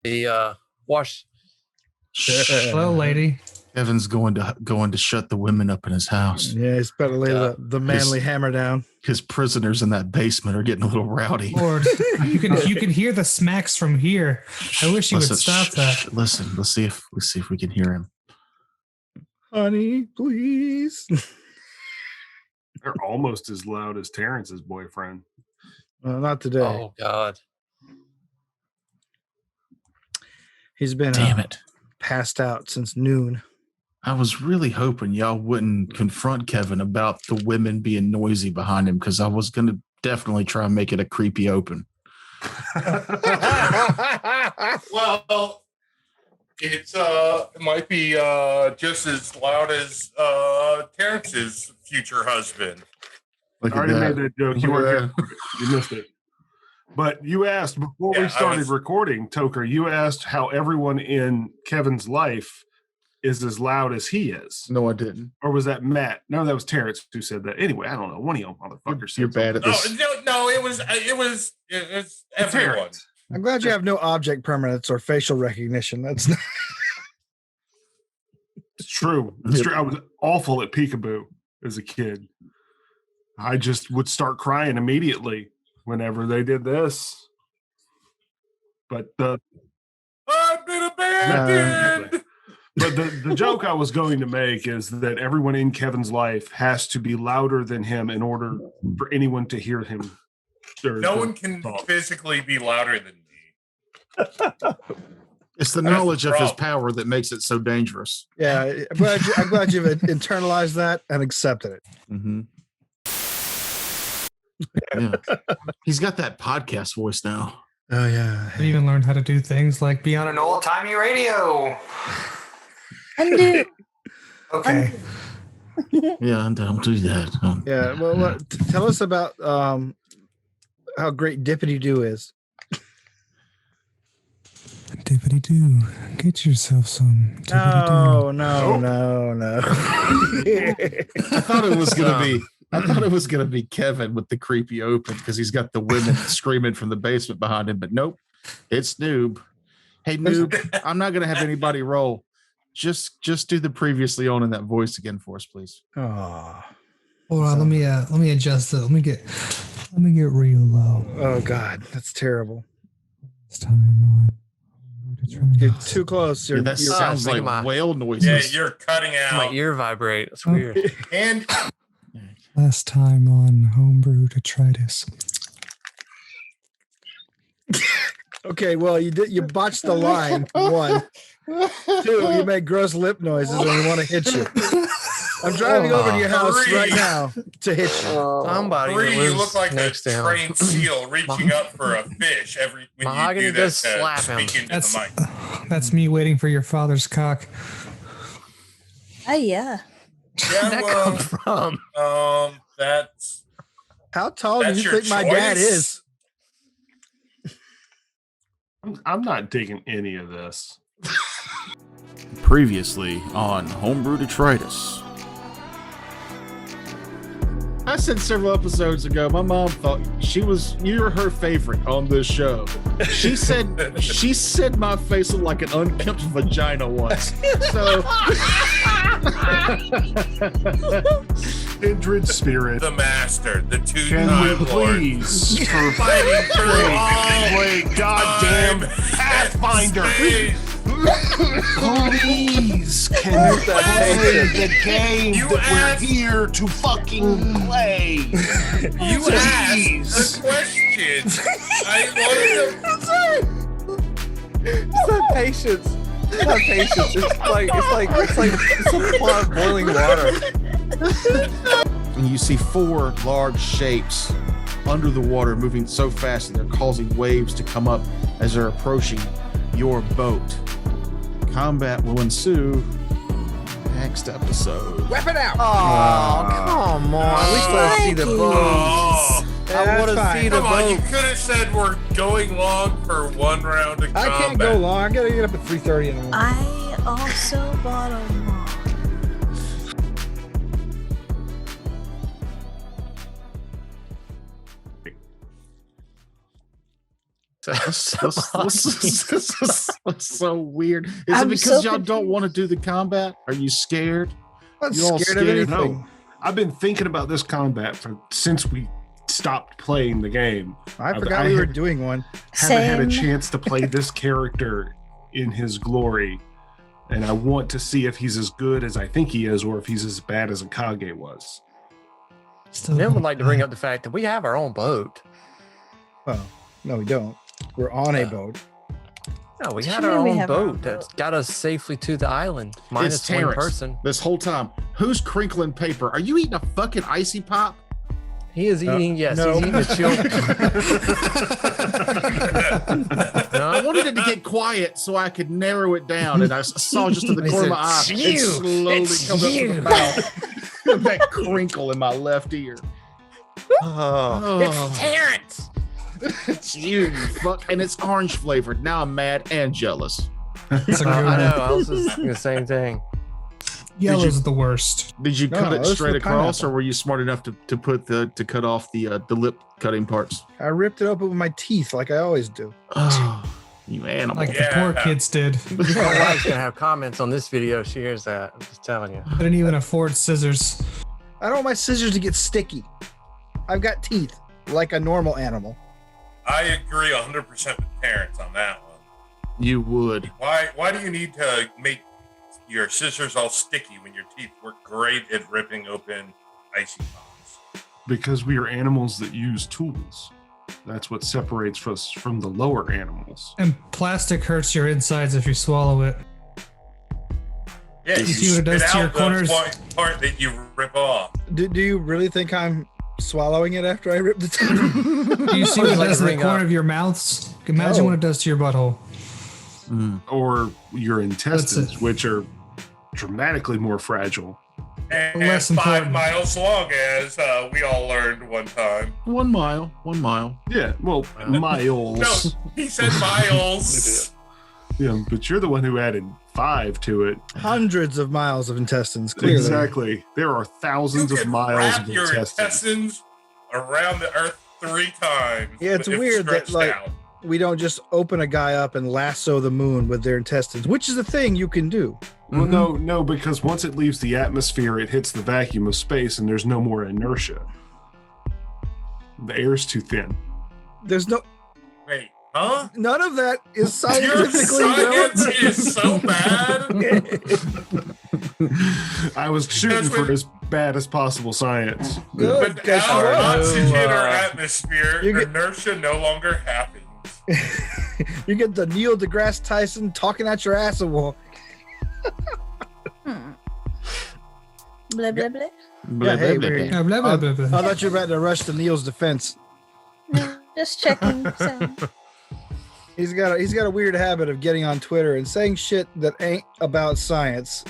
The wash. Hello, lady. Kevin's going to shut the women up in his house. Yeah, he's better lay the manly hammer down. His prisoners in that basement are getting a little rowdy. Lord, you can hear the smacks from here. I wish you would stop that. Listen, let's see if we can hear him. Honey, please. They're almost as loud as Terrence's boyfriend. Well, not today. Oh God. He's been passed out since noon. I was really hoping y'all wouldn't confront Kevin about the women being noisy behind him, because I was going to definitely try and make it a creepy open. Well, it might be just as loud as Terrence's future husband. I already made that joke. You missed it. But you asked before we started recording, Toker, you asked how everyone in Kevin's life is as loud as he is. No, I didn't. Or was that Matt? No, that was Terrence who said that. Anyway, I don't know. One of you motherfuckers. You're bad at this. No, it was everyone. I'm glad you have no object permanence or facial recognition. That's not. It's true. It's true. I was awful at peekaboo as a kid. I just would start crying immediately whenever they did this. But I've been abandoned. But the joke I was going to make is that everyone in Kevin's life has to be louder than him in order for anyone to hear him. No one can physically be louder than me. It's the knowledge of his power that makes it so dangerous. Yeah, I'm glad you've internalized that and accepted it. Mm-hmm. Yeah. He's got that podcast voice now. Oh, yeah. I even learned how to do things like be on an old-timey radio. Undo. Okay. Yeah, don't do that. Yeah, well, tell us about how great Dippity-Doo is. Dippity-doo. Get yourself some. No. I thought it was gonna be Kevin with the creepy open because he's got the women screaming from the basement behind him, but nope, it's Noob. Hey Noob, I'm not gonna have anybody roll. Just do the previously on in that voice again for us, please. Oh, hold on. Let me adjust it. Let me get real low. Oh God, that's terrible. It's time. You're too close. That sounds like whale noises. Yeah, you're cutting out. My ear vibrate. It's weird. And last time on HomeBrew Detritus. Okay, well, you botched the line. 1, 2, you make gross lip noises when we want to hit you. I'm driving over to your house right now to hit you. Somebody. 3, you look like a trained seal reaching up for a fish when you do that. Slap him. Speak into the mic. That's me waiting for your father's cock. Oh yeah. Yeah, that come from? That's. How tall do you think my dad is? I'm not digging any of this. Previously on HomeBrew Detritus. I said several episodes ago, my mom thought you were her favorite on this show. She said my face looked like an unkempt vagina once. So Kindred spirit. The master, the Can we two-time lord. please, for Fighting through all wait, goddamn Pathfinder. Please, can you play the game that we're here to fucking play? You asked a question. I wanted to. It's not patience. It's not patience. It's like some pot of boiling water. and you see 4 large shapes under the water moving so fast that they're causing waves to come up as they're approaching your boat. Combat will ensue next episode. Whip it out! Oh, come on. At least let's see the boat. I want to see the Come on, boat. you could have said we're going long for 1 round of combat. I can't go long. I gotta get up at 3:30 in the morning. I also bought a log. That's so weird. Is I'm it because so y'all don't want to do the combat? Are you scared? I'm You all scared of scared? anything. No, I've been thinking about this combat since we stopped playing the game. I forgot we were doing one. Haven't had a Same. chance to play this character in his glory, and I want to see if he's as good as I think he is, or if he's as bad as Akage was. Nim would like to bring up the fact that we have our own boat. Well, no, we don't. We're on a boat. No, we What had you our mean we own have our own boat that boat? got us safely to the island, minus It's one Terrence. person. This whole time, who's crinkling paper? Are you eating a fucking icy pop? He is eating, yes, no. he's eating a chill. I wanted it to get quiet so I could narrow it down, and I saw just in the He corner of my eye, said, it "You, slowly it's comes up to you." the mouth. That crinkle in my left ear. Oh, it's Terrence. It's you, fuck, and it's orange flavored. Now I'm mad and jealous. It's a good I one. know. I was just thinking the same thing. Yellow's the worst. Did you No, cut it those straight were across, pineapple. or were you smart enough to cut off the lip cutting parts? I ripped it open with my teeth like I always do. Oh, you animal! Like Yeah. the poor kids did. My wife's gonna have comments on this video. She hears that. I'm just telling you. Couldn't even afford scissors. I don't want my scissors to get sticky. I've got teeth like a normal animal. I agree 100% with Terrence on that one. You would. Why do you need to make your scissors all sticky when your teeth work great at ripping open icy pops? Because we are animals that use tools. That's what separates us from the lower animals. And plastic hurts your insides if you swallow it. Yeah, You see what it does spit to your out the corners? part that you rip off. Do you really think I'm swallowing it after I rip the teeth? Do you see Or what it like does a in the ring corner up. of your mouths? Imagine Oh. what it does to your butthole. Or your intestines, That's which are dramatically more fragile. And Less 5 important. miles long, as we all learned one time. 1 mile. 1 mile. Yeah, well, miles. No, he said miles. Yeah, but you're the one who added 5 to it. Hundreds of miles of intestines, clearly. Exactly. There are You thousands of could miles wrap of your intestines. intestines around the earth 3 times. Yeah, it's if weird that, stretched like, out. We don't just open a guy up and lasso the moon with their intestines, which is a thing you can do. Well, no, because once it leaves the atmosphere, it hits the vacuum of space and there's no more inertia. The air's too thin. There's no, Wait, huh? none of that is Your scientifically science is so bad. I was shooting That's for what- as bad as possible science. Good. But Guess out of what? oxygen or atmosphere, You get- inertia no longer happens. You get the Neil deGrasse Tyson talking at your ass a wall. Blah blah blah. Yeah, hey, weird. Blah, blah, blah, blah, blah. I thought you were about to rush to Neil's defense. No, just checking. So. He's got a weird habit of getting on Twitter and saying shit that ain't about science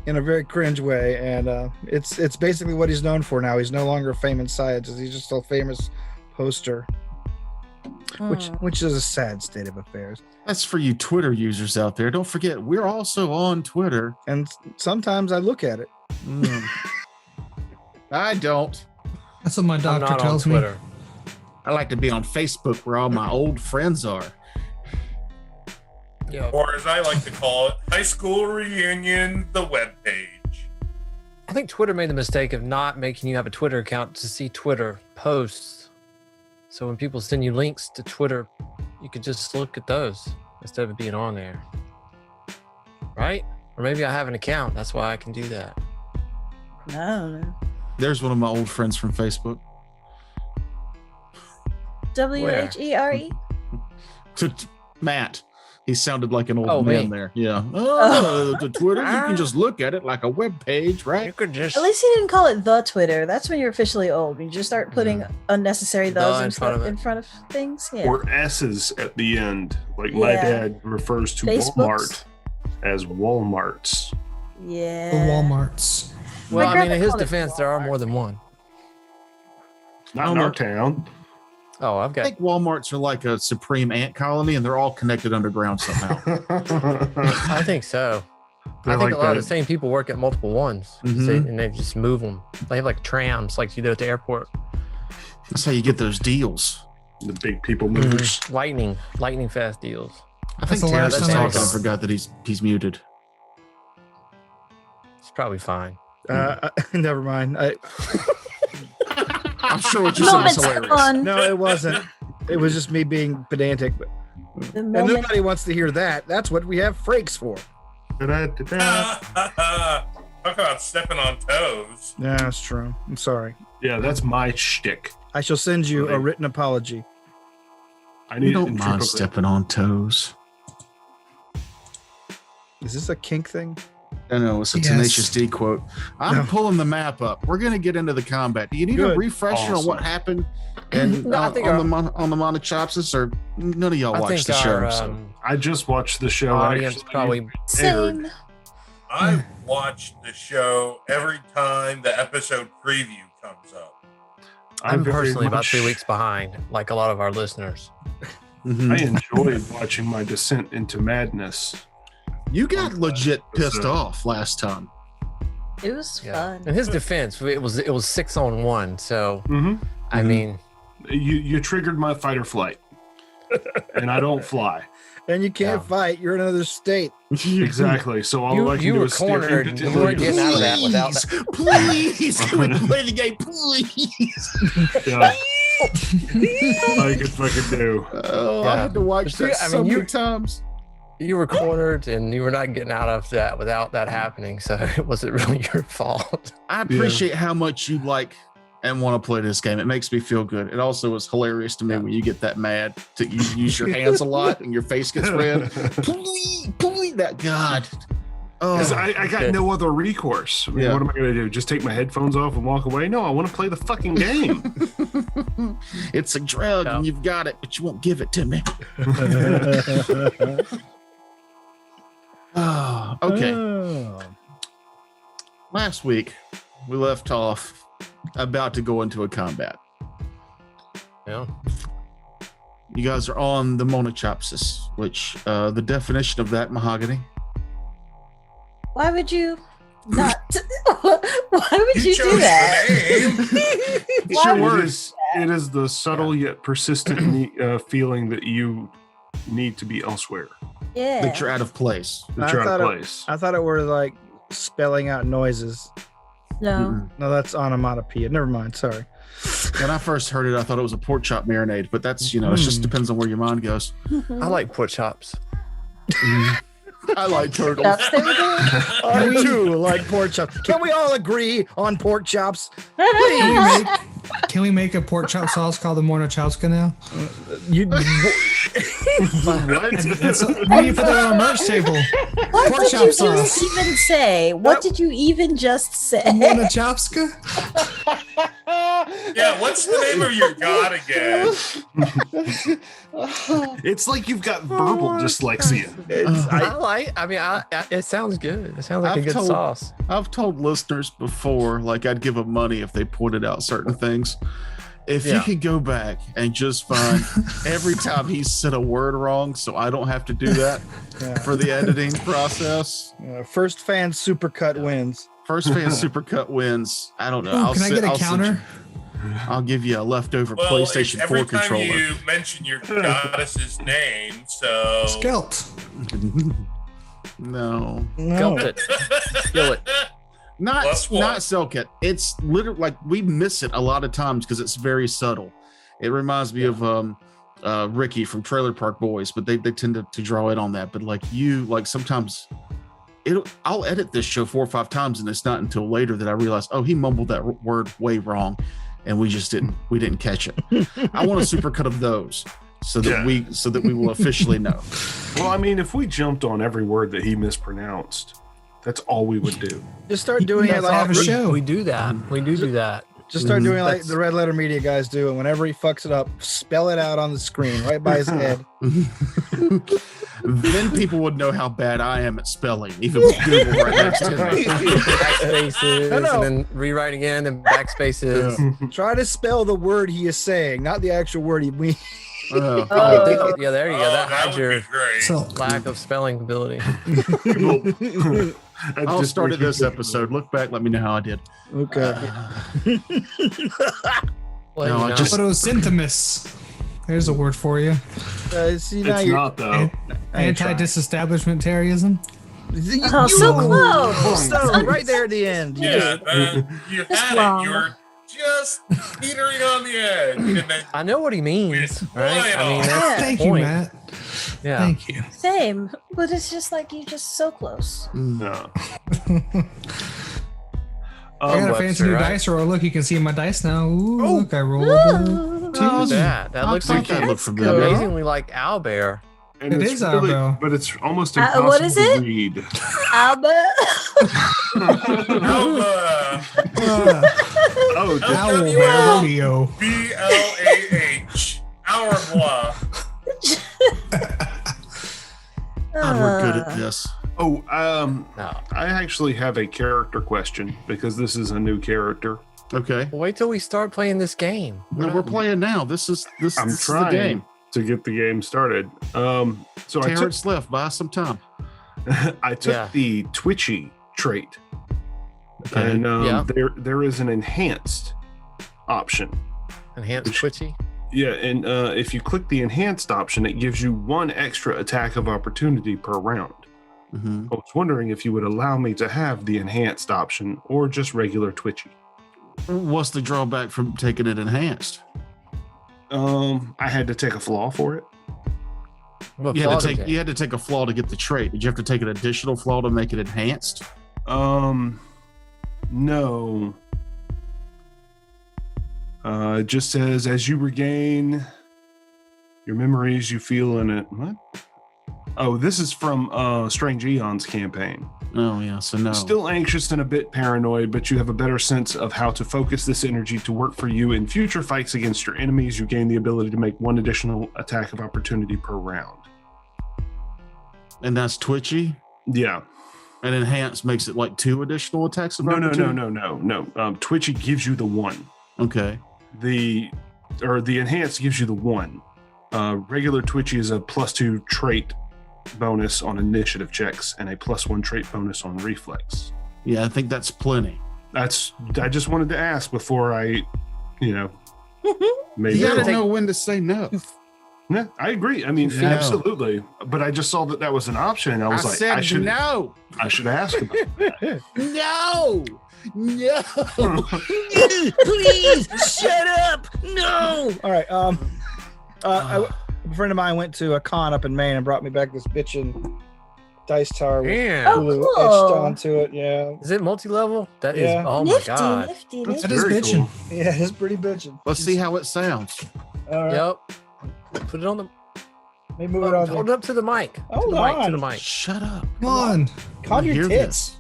in a very cringe way, and it's basically what he's known for now. He's no longer a famous scientist; he's just a famous poster, which is a sad state of affairs. That's for you Twitter users out there. Don't forget, we're also on Twitter. And sometimes I look at it. I don't. That's what my I'm doctor not on tells me. Twitter. I like to be on Facebook where all my old friends are. Yeah. Or as I like to call it, high school reunion, the webpage. I think Twitter made the mistake of not making you have a Twitter account to see Twitter posts. So when people send you links to Twitter, you could just look at those instead of it being on there. Right? Or maybe I have an account. That's why I can do that. No. There's one of my old friends from Facebook. WHERE? Matt. He sounded like an old Oh, man me. there. Yeah. Oh, the Twitter. You can just look at it like a web page, right? could just At least he didn't call it the Twitter. That's when you're officially old. You just start putting unnecessary The those in and front stuff of it. in front of things. Yeah. Or S's at the end. Like my Yeah. dad refers to Facebooks. Walmart as Walmarts. Yeah. The Walmarts. Well, My I mean, in grandpa his called it defense, there are Walmart. more than one. Not in our town. Oh, I've I got. think Walmarts are like a supreme ant colony, and they're all connected underground somehow. I think so. They're I think like a lot of that- the same people work at multiple ones, Mhm. and they just move them. They have like trams, like you do at the airport. That's how you get those deals. The big people movers. Lightning fast deals. I think That's the Terrence last is time I talking. I saw- forgot that he's muted. It's probably fine. Never mind. I'm sure what you said was Moments hilarious. fun. No, it wasn't. It was just me being pedantic. The And moment- nobody wants to hear that. That's what we have frakes for. Da-da-da-da. Talk about stepping on toes. Yeah, that's true. I'm sorry. Yeah, that's my shtick. I shall send you a written apology. I You need it don't in mind triplicate. stepping on toes. Is this a kink thing? I know it's a Yes. Tenacious D quote. I'm No. pulling the map up. We're gonna get into the combat. Do you need a Good. refresher on what Awesome. happened and No, I think on the Monochopsis, or none of y'all I watched think the show? our so. I just watched the show. audience actually. probably. Same. I watch the show every time the episode preview comes up. I'm very personally about much- 3 weeks behind, like a lot of our listeners. Mhm. I enjoyed watching my descent into madness. You got legit pissed episode. off last time. It was fun. In his defense, it was 6-on-1. So Mm-hmm. I mean, You triggered my fight or flight, and I don't fly. And you can't Yeah. fight. You're in another state. Exactly. So all I can you do were is stare cornered. into You weren't getting out of that Please, without that. please, can we play the game, please? Yeah. I could fucking do. Oh, I Yeah. had to watch But you- that I so mean, many times. You were cornered, and you were not getting out of that without that happening. So it wasn't really your fault. I appreciate how much you like and want to play this game. It makes me feel good. It also is hilarious to me when you get that mad that you use your hands a lot and your face gets red. Please, that God. Because Oh, I got no other recourse. I mean, Yeah. what am I going to do? Just take my headphones off and walk away? No, I want to play the fucking game. it's a drug Yeah. and you've got it, but you won't give it to me. Oh, okay. Oh. Last week, we left off about to go into a combat. Yeah. You guys are on the Monochopsis, which the definition of that, mahogany. Why would you not? Why would you do chose that? the name. Why It would is, it is the subtle yet persistent feeling that you need to be elsewhere. Yeah. That you're out of place. That I you're out thought of it- place. I thought it were like spelling out noises. No. Mm-mm. No, that's onomatopoeia. Never mind. Sorry. When I first heard it, I thought it was a pork chop marinade, but that's, it just depends on where your mind goes. I like pork chops. I like turtles. Chops they were doing? I too like pork chops. Can we all agree on pork chops? Can we make a pork chop sauce called the Monochowska now? You, What? That's, we need to put that on our merch table. What Pork did chop you sauce. just even say? What did you even just say? Monochowska? Yeah, what's the name of your god again? It's like you've got verbal dyslexia. It sounds good. It sounds like a I've good told- sauce. I've told listeners before, like I'd give them money if they pointed out certain things. If you Yeah. could go back and just find every time he said a word wrong, so I don't have to do that for the editing process. first fan supercut wins. First fan supercut wins. I don't know. Ooh, can I get a counter? I'll give you a leftover Well, PlayStation it's 4 every time controller. you mention your goddess's name, so Skelt. No, Gulp it. Spill it. not Plus one. Selkit. It's literally like we miss it a lot of times because it's very subtle. It reminds me of Ricky from Trailer Park Boys, but they tend to draw in on that. But like sometimes I'll edit this show 4 or 5 times, and it's not until later that I realize, oh, he mumbled that word way wrong, and we didn't catch it. I want a supercut of those so that we will officially know. Well, I mean, if we jumped on every word that he mispronounced, that's all we would do. Just start doing it That's like off a show. We do that. We do that. just start doing like That's- the Red Letter Media guys do, and whenever he fucks it up, spell it out on the screen right by his head. Then people would know how bad I am at spelling, even with Google right next to me. Backspaces No. and then rewrite again and backspaces. Try to spell the word he is saying, not the actual word he means. Oh. Yeah, there you go. That hides would your be great. So, lack of spelling ability. I'll start at this episode. Look back, let me know how I did. Okay. Well, No, you I know. just- photosynthesis. There's a word for you. See, now It's you're not though. Anti-disestablishmentarianism. Oh, so close. So right there at the end. Yeah, you Just had wrong. it. You were just teetering on the edge. And then I know what he means, right? I mean, that's the Thank you, point. Matt. Yeah. Thank you. Same, but it's just like you're just so close. No. I got a Webster, fancy new right? dice roll. Look, you can see my dice now. Ooh, look, I rolled. Ooh. Look at that. That I looks thought like that that. looked familiar. Amazingly like owlbear. And It it's is really, Albo. but it's almost impossible what is to it? read. Albert. Alba, Oh, just, Owl Bear Rodeo. BLAH, our blah. God, we're good at this. oh, No. I actually have a character question because this is a new character. Okay. Wait till we start playing this game. No, we're playing now. This is I'm this is the trying game. to get the game started. So I took Terrence left. Buy some time. I took Yeah. the twitchy trait, Okay. and Yeah. there is an enhanced option. Enhanced twitchy. Yeah, and if you click the enhanced option, it gives you 1 extra attack of opportunity per round. Mhm. I was wondering if you would allow me to have the enhanced option or just regular twitchy. What's the drawback from taking it enhanced? I had to take a flaw for it. What You had flaws to is take it? you had to take a flaw to get the trait. Did you have to take an additional flaw to make it enhanced? No. It just says as you regain your memories, you feel in it. What? Oh, this is from Strange Eons campaign. Oh yeah, so no. Still anxious and a bit paranoid, but you have a better sense of how to focus this energy to work for you in future fights against your enemies. You gain the ability to make 1 additional attack of opportunity per round. And that's twitchy. Yeah. And enhanced makes it like 2 additional attacks of No. opportunity? Twitchy gives you the 1. Okay. The enhanced gives you the 1. Regular twitchy is a +2 trait bonus on initiative checks and a +1 trait bonus on reflex. Yeah, I think that's plenty. I just wanted to ask before I, made You the gotta call. know when to say no. Yeah, I agree. I mean, Yeah. absolutely. But I just saw that was an option. And I was I should no. I should ask about that. No. No. Please shut up. No. All right. A friend of mine went to a con up in Maine and brought me back this bitchin' dice tower with Damn. Oh, glue cool. etched onto it. Yeah. Is it multi-level? That is. Yeah. Oh my Nifty, god. nifty, That's nifty. That is very bitching. cool. Yeah, it's pretty bitchin'. Let's see how it sounds. All right. Yep. Put it on the. Let me move it on. Hold it up to the mic. To Hold the mic. To on. the mic. Shut up. Come on. Calm I your hear tits.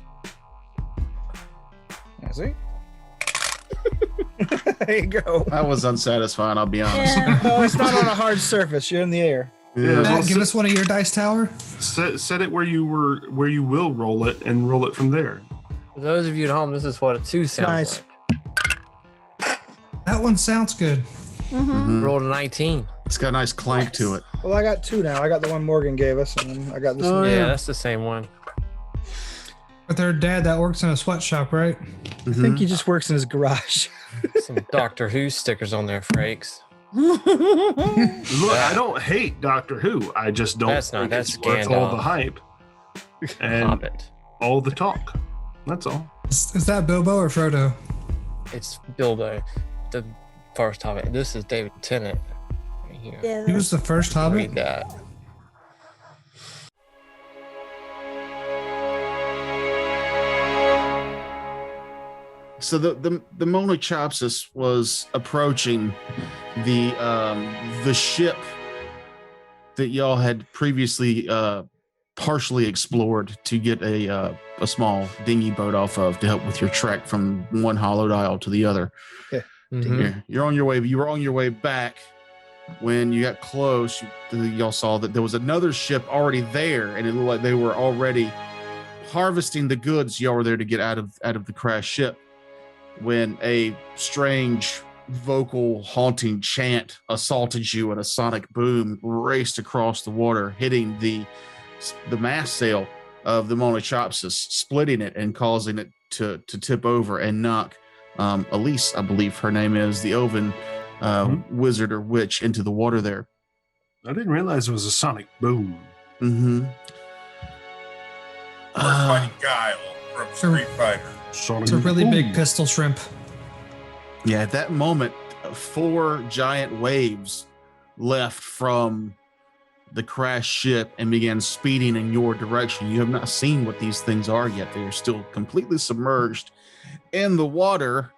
Yeah, see? There you go. That was unsatisfying, I'll be honest. Yeah. No, it's not on a hard surface. You're in the air. Yeah, Matt, well, give us one of your dice tower. set it where you will roll it and roll it from there. For those of you at home, this is what a 2 sounds Nice. like. That one sounds good. Mm-hmm. Rolled a 19. It's got a nice clank to it. Well, I got 2 now. I got the one Morgan gave us, and then I got this Oh, one. Yeah, yeah. that's the same one. With their dad that works in a sweatshop, right? I think he just works in his garage. Some Doctor Who stickers on there, Frakes. Look, I don't hate Doctor Who. I just don't. That's not- think that's it's worth all the Gandalf. hype and Hobbit. all the talk. That's all. Is that Bilbo or Frodo? It's Bilbo, the first Hobbit. This is David Tennant. Right here. Yeah, He was the first Read Hobbit. that. So the Monochopsis was approaching the ship that y'all had previously partially explored to get a small dinghy boat off of to help with your trek from one hollowed isle to the other. Mhm. You're on your way. You were on your way back when you got close. Y'all saw that there was another ship already there, and it looked like they were already harvesting the goods y'all were there to get out of the crashed ship. When a strange vocal haunting chant assaulted you and a sonic boom raced across the water, hitting the mast sail of the Monochopsis, splitting it and causing it to tip over and knock Elise, I believe her name is, the Oven, wizard or witch into the water there. I didn't realize it was a sonic boom. Mm-hmm. We're fighting Guile from Street Fighter. It's a really big pistol shrimp. Yeah, at that moment, 4 giant waves left from the crashed ship and began speeding in your direction. You have not seen what these things are yet. They are still completely submerged in the water.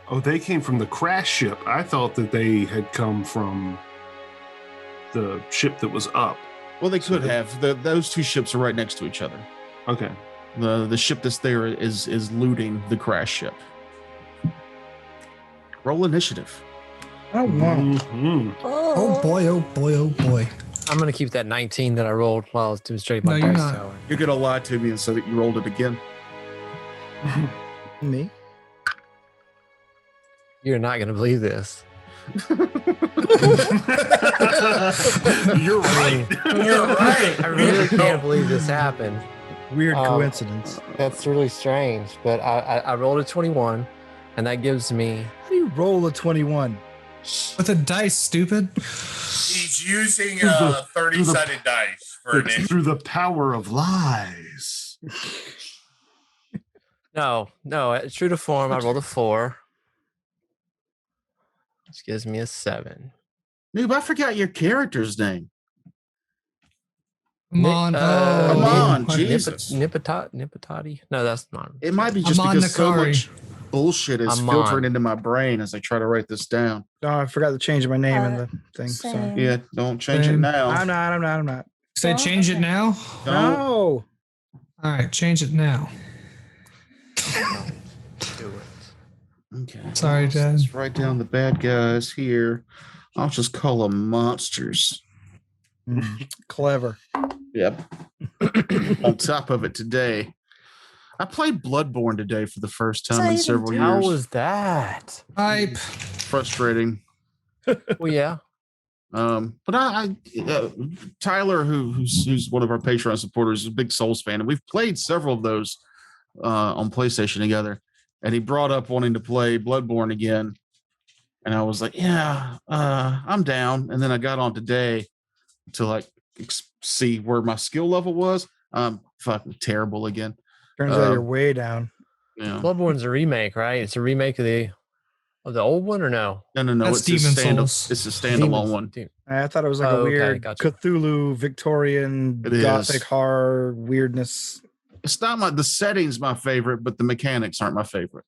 Oh, they came from the crash ship. I thought that they had come from the ship that was up. Well, they could have. Those 2 ships are right next to each other. Okay. The ship that's there is looting the crash ship. Roll initiative. Oh, wow. Mm-hmm. Oh boy, oh boy, oh boy. I'm going to keep that 19 that I rolled while I was demonstrating my No, you're dice not. tower. You're going to lie to me and say that you rolled it again. Me? You're not going to believe this. You're right. You're right. I really can't believe this happened. Weird coincidence. That's really strange. But I rolled a 21, and that gives me... How do you roll a 21? With a dice, stupid. He's using a 30-sided dice for an Through the power of lies. No, true to form, I rolled a 4. Which gives me a 7. Noob, I forgot your character's name. Come on. Come on, Jesus. Nipatati? No, that's not. It might be just Amon because so Nakari. much bullshit is Amon. filtering into my brain as I try to write this down. No, I forgot to change my name in the thing. same. So. Yeah, don't change it Same. now. I'm not. Say change it now. Don't. No. All right, change it now. Do it. Okay. Sorry, Dad. Let's write down the bad guys here. I'll just call them monsters. Clever. Yep. On top of it today, I played Bloodborne today for the first time in Exciting. several How years. was that? Hype. Frustrating. Well, yeah. But Tyler, who's one of our Patreon supporters, is a big Souls fan, and we've played several of those on PlayStation together. And he brought up wanting to play Bloodborne again, and I was like, "Yeah, I'm down." And then I got on today to like see where my skill level was. I'm fucking terrible again. Turns out you're way down. Yeah. Bloodborne's a remake, right? It's a remake of the old one, or no? No. That's It's a Demon's Souls. It's a standalone one. I thought it was like Oh, a okay, weird gotcha. Cthulhu Victorian It is. Gothic horror weirdness. It's not the setting's my favorite, but the mechanics aren't my favorite.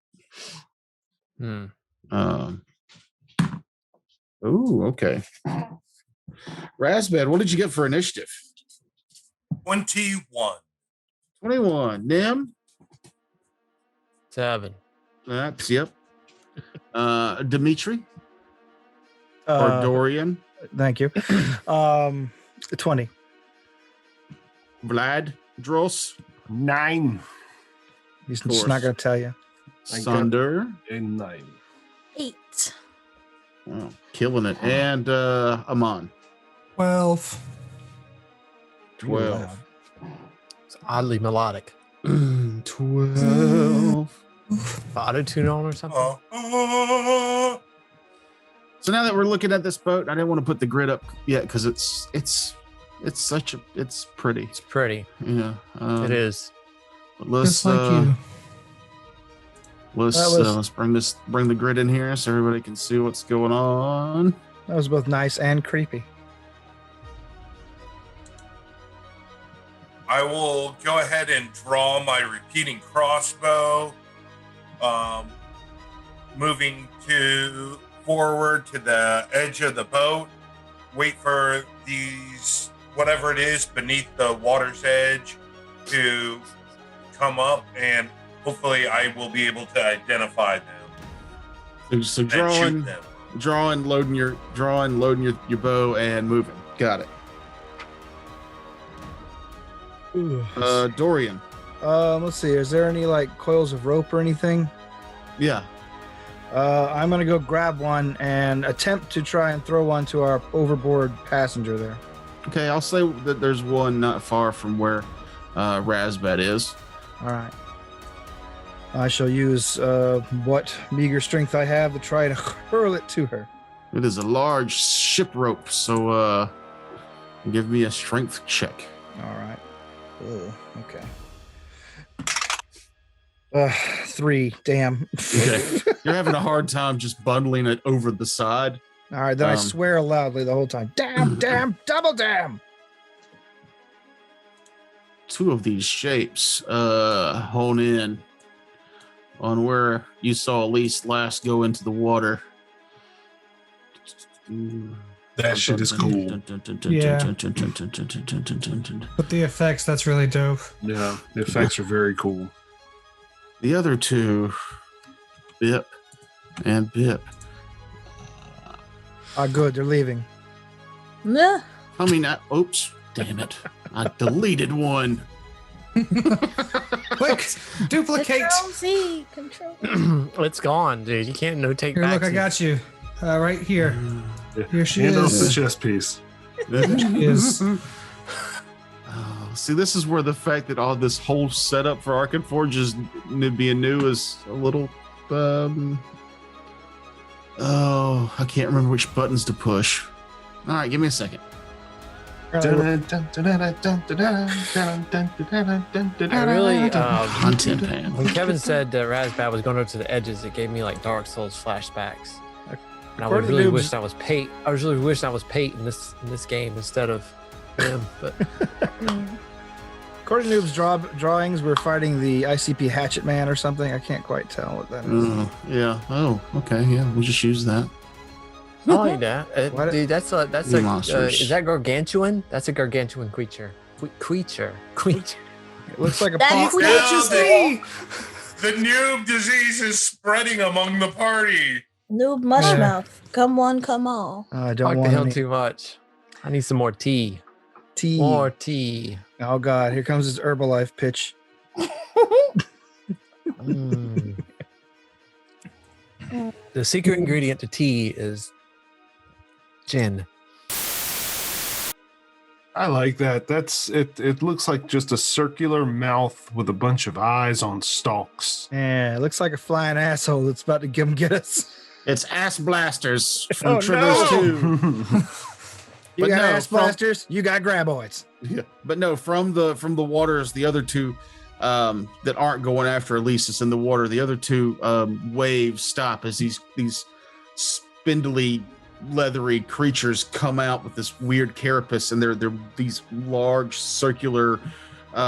Hmm. Ooh, okay. Razbad, what did you get for initiative? 21. 21. Nim? 7. That's yep. Dimitri or Dorian? Thank you. 20. Vlad? Dross? 9 He's course. just not going to tell you. Sunder? and 9. 8. Wow, killing it. And Amon? 12. 12. It's oddly melodic. 12. Auto tune on or something? So now that we're looking at this boat, I didn't want to put the grid up yet because it's pretty. It's pretty. Yeah. It is. But let's Just like you. let's bring the grid in here so everybody can see what's going on. That was both nice and creepy. I will go ahead and draw my repeating crossbow, moving forward to the edge of the boat, wait for these, whatever it is beneath the water's edge, to come up, and hopefully I will be able to identify them. So And shoot them. loading your bow and moving. Got it. Dorian. Let's see. Is there any like coils of rope or anything? Yeah. I'm gonna go grab one and attempt to try and throw one to our overboard passenger there. Okay, I'll say that there's one not far from where Razbat is. All right. I shall use what meager strength I have to try to hurl it to her. It is a large ship rope, so give me a strength check. All right. Oh, okay. 3. Damn. Okay. You're having a hard time just bundling it over the side. All right. Then I swear loudly the whole time. Damn, damn, double damn. 2 of these shapes hone in on where you saw Elise last go into the water. That shit is cool. Yeah. But the effects, that's really dope. Yeah, the effects are very cool. The other 2, Bip and Bip. Good. They're leaving. Nah. I mean, oops, damn it. I deleted one. Quick, duplicate. Control Z. Control. It's gone, dude. You can't notate Here, back. look, I got you. Right here. Here she Hand off the is. chess piece. There she is. See, this is where the fact that all this whole setup for Arcade Forge is being new is a little. I can't remember which buttons to push. All right, give me a second. I really, Content pan. when Kevin said Razbad was going over to the edges, it gave me like Dark Souls flashbacks. And I would really wish I was Pate. I really wish I was Pate in this game instead of him. But According to Noobs' drawings, we're fighting the ICP Hatchet Man or something. I can't quite tell what that is. Yeah. Oh, okay. Yeah, we'll just use that. I like that. What? Dude, that's a Monsters. is that gargantuan? That's a gargantuan creature. Creature. It looks like a That's paw. Now the noob disease is spreading among the party. Noob Mushmouth. Come one, come all. I I don't like the want hell any too much. I need some more tea. tea. More tea. Oh God, here comes his Herbalife pitch. Mm. The secret ingredient to tea is gin. I like that. That's it. It looks like just a circular mouth with a bunch of eyes on stalks. Yeah, it looks like a flying asshole that's about to come get us. It's Ass Blasters from Oh, Triggers no. 2. You But got no, ass from- blasters, you got graboids. Yeah, but no, from the waters, the other 2 that aren't going after Elisis in the water, the other 2 waves stop as these spindly, leathery creatures come out with this weird carapace, and they're these large circular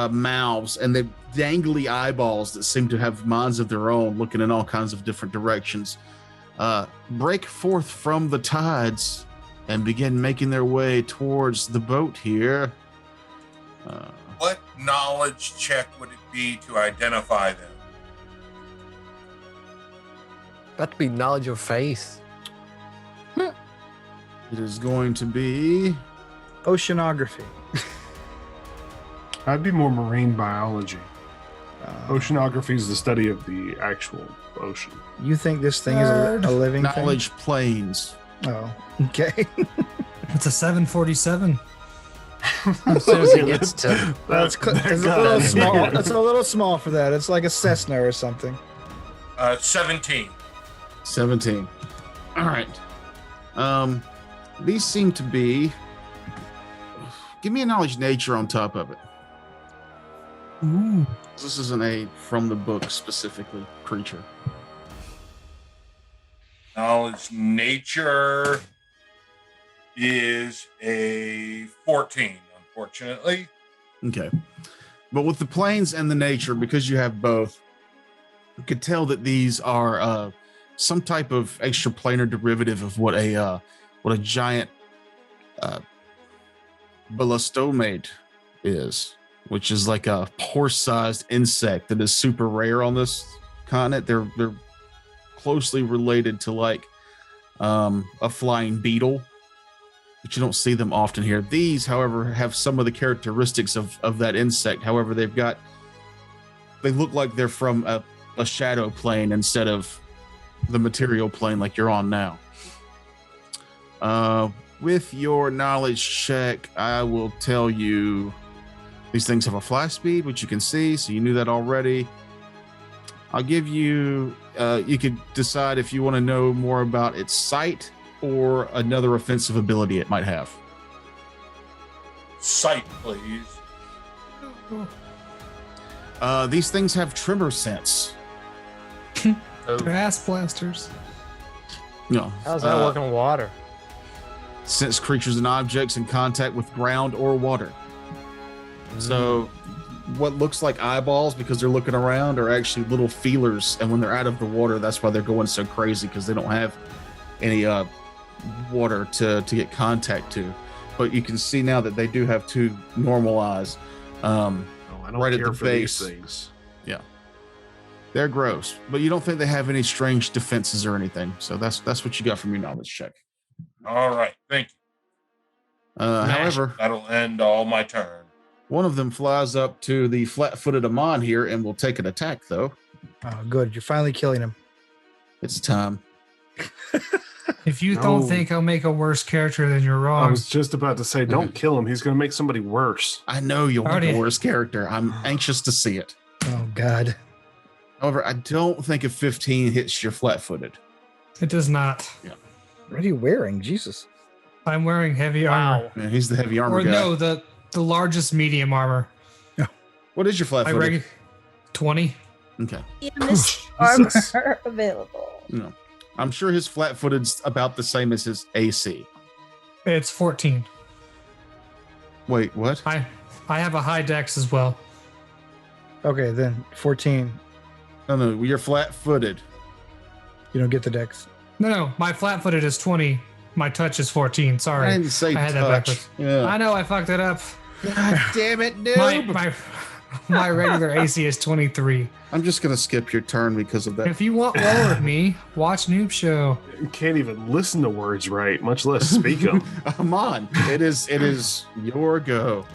mouths, and they dangly eyeballs that seem to have minds of their own, looking in all kinds of different directions. Break forth from the tides and begin making their way towards the boat here. What knowledge check would it be to identify them? Got to be knowledge of face. It is going to be Oceanography. I'd be more marine biology. Oceanography is the study of the actual ocean. You think this thing is a living knowledge planes. thing? Oh, okay. It's a 747. As soon as it gets to It's a little small. It's a little small for that. It's like a Cessna or something. 17. 17. All right. These seem to be. Give me a knowledge nature on top of it. Ooh. This isn't a from the book specifically creature. Knowledge nature is a 14, unfortunately. Okay. But with the planes and the nature, because you have both, you could tell that these are some type of extraplanar derivative of what a giant ballastomate is, which is like a horse-sized insect that is super rare on this continent. They're closely related to like a flying beetle, but you don't see them often here. These, however, have some of the characteristics of that insect. However, they look like they're from a shadow plane instead of the material plane like you're on now. With your knowledge check, I will tell you these things have a fly speed, which you can see, so you knew that already. I'll give you. You could decide if you want to know more about its sight or another offensive ability it might have. Sight, please. These things have tremor sense. They're ass blasters. No. How's that work on water? Sense creatures and objects in contact with ground or water. So what looks like eyeballs because they're looking around are actually little feelers, and when they're out of the water, that's why they're going so crazy, because they don't have any water to get contact to. But you can see now that they do have two normal eyes. I don't Right at care the for base. these things. Yeah, they're gross, but you don't think they have any strange defenses or anything. So that's what you got from your knowledge check. All right, thank you. However, That'll end all my turn. one of them flies up to the flat-footed Amon here and will take an attack, though. Oh, good. You're finally killing him. It's time. If you No. don't think I'll make a worse character, then you're I wrong. was just about to say, don't kill him. He's going to make somebody worse. I know you'll make Already- the worst character. I'm anxious to see it. Oh, God. However, I don't think a 15 hits your flat-footed. It does not. What are you wearing? Jesus. I'm wearing heavy armor. Man, he's the heavy armor Or guy. no, the largest medium armor. What is your I flat-footed? reg 20. Okay. This Jesus. armor available. No. I'm sure his flat-footed's about the same as his AC. It's 14. Wait, what? I have a high dex as well. Okay, then 14. No, you're flat-footed. You don't get the dex. No, my flat-footed is 20. My touch is 14. Sorry. I didn't say I had that touch. backwards. Yeah. I know I fucked it up. God damn it, noob. My regular AC is 23. I'm just going to skip your turn because of that. If you want lower of me, watch Noob Show. You can't even listen to words right, much less speak them. Come on. It is your go. All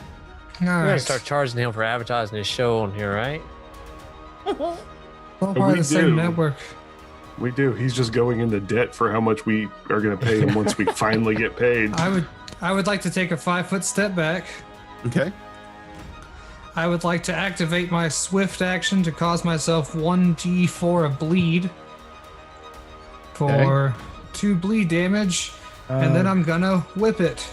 We're gonna right. start charging him for advertising his show on here, right? Well, part of We the same do. network. We do. He's just going into debt for how much we are going to pay him once we finally get paid. I would like to take a 5-foot step back. Okay. I would like to activate my swift action to cause myself 1d4 of bleed for 2 bleed damage, and then I'm gonna whip it.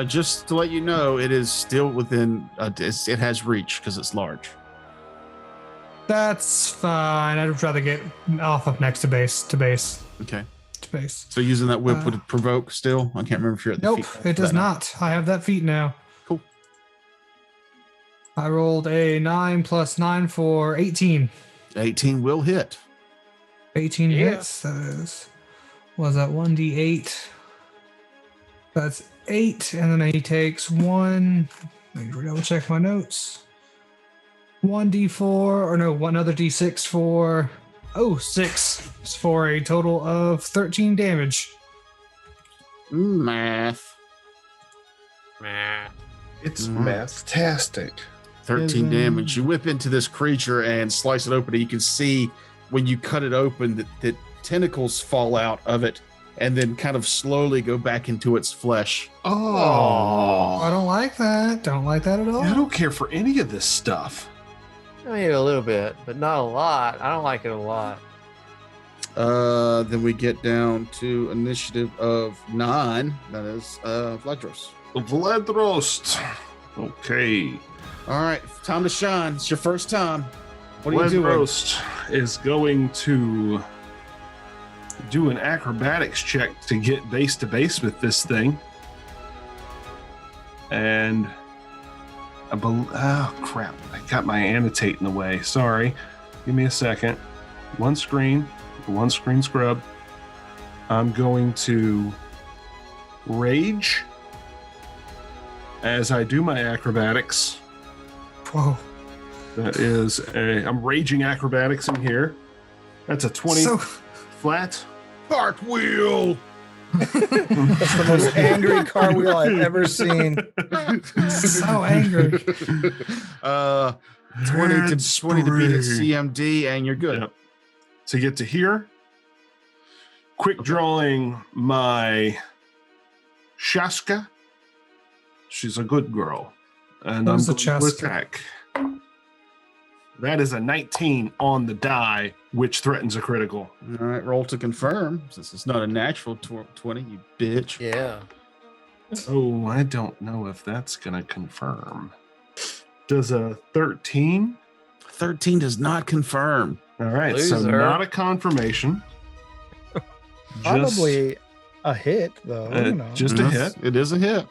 Just to let you know, it is still within. It has reach because it's large. That's fine. I'd rather get off of next to base. Okay. Base. So using that whip would provoke still? I can't remember if you're at the Nope, feet. it does not. I have that feat now. Cool. I rolled a 9 plus 9 for 18. 18 will hit. 18 Yeah. hits. That is. Was that 1d8? That's 8, and then he takes 1. Let me double check my notes. 1d4, or no, one other d6 for 6 for a total of 13 damage. Math. It's Mhm. math-tastic. 13 damage. You whip into this creature and slice it open. And you can see when you cut it open that tentacles fall out of it and then kind of slowly go back into its flesh. Oh. I don't like that. Don't like that at all. I don't care for any of this stuff. Maybe a little bit, but not a lot. I don't like it a lot. Then we get down to initiative of 9. That is Vladros. Vladrost. Okay. All right, time to shine. It's your first time. What are you doing? Vladrost is going to do an acrobatics check to get base to base with this thing. And oh crap, I got my annotate in the way. Sorry. Give me a second. One screen scrub. I'm going to rage as I do my acrobatics. Whoa. That is I'm raging acrobatics in here. That's a 20 So, flat. Cartwheel. That's the most angry cartwheel I've ever seen. so angry. 20 to beat its CMD, and you're good. Yep. To get to here, quick drawing my Shaska. She's a good girl. And I'm Who's the going to Chaska? attack. That is a 19 on the die, which threatens a critical. All right, roll to confirm. Since it's not a natural 20, you bitch. Yeah. Oh, I don't know if that's going to confirm. Does a 13? 13 does not confirm. All right, so Loser. not a confirmation. Probably a hit, though. I don't know. Just a hit. It is a hit.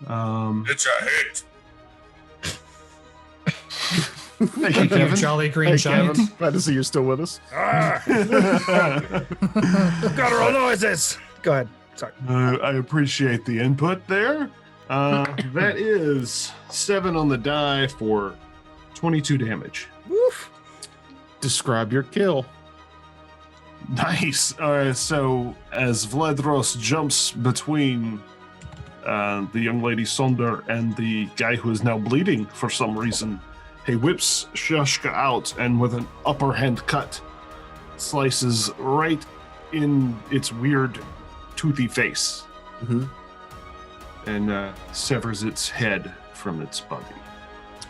It's a hit. Thank you, You Kevin. jolly green Hey, giant. Kevin, glad to see you're still with us. Guttural noises. Go ahead. Sorry. I appreciate the input there. That is 7 on the die for 22 damage. Woof. Describe your kill. Nice. So as Vladros jumps between the young lady Sonder and the guy who is now bleeding for some reason, he whips Shashka out and with an upper hand cut slices right in its weird toothy face and severs its head from its body.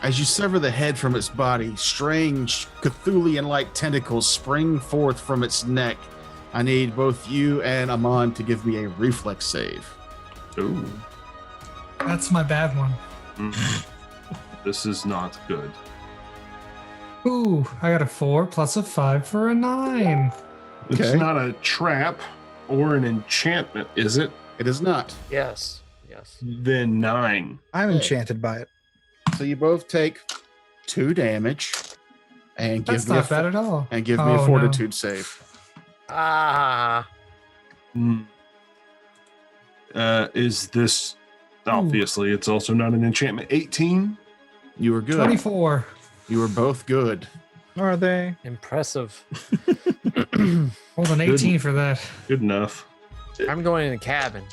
As you sever the head from its body, strange Cthulian-like tentacles spring forth from its neck. I need both you and Amon to give me a reflex save. Ooh. That's my bad one. This is not good. Ooh, I got a 4 plus a 5 for a 9. It's Okay. not a trap or an enchantment, is it? It is not. Yes. Yes. Then 9. I'm enchanted by it. So you both take 2 damage and That's give me not bad at all. and give me Oh, a no. fortitude save. Ah. Is this obviously it's also not an enchantment? 18. You were good. 24. You were both good. Are they? Impressive. Hold on, 18 for that. Good enough. I'm going in the cabin.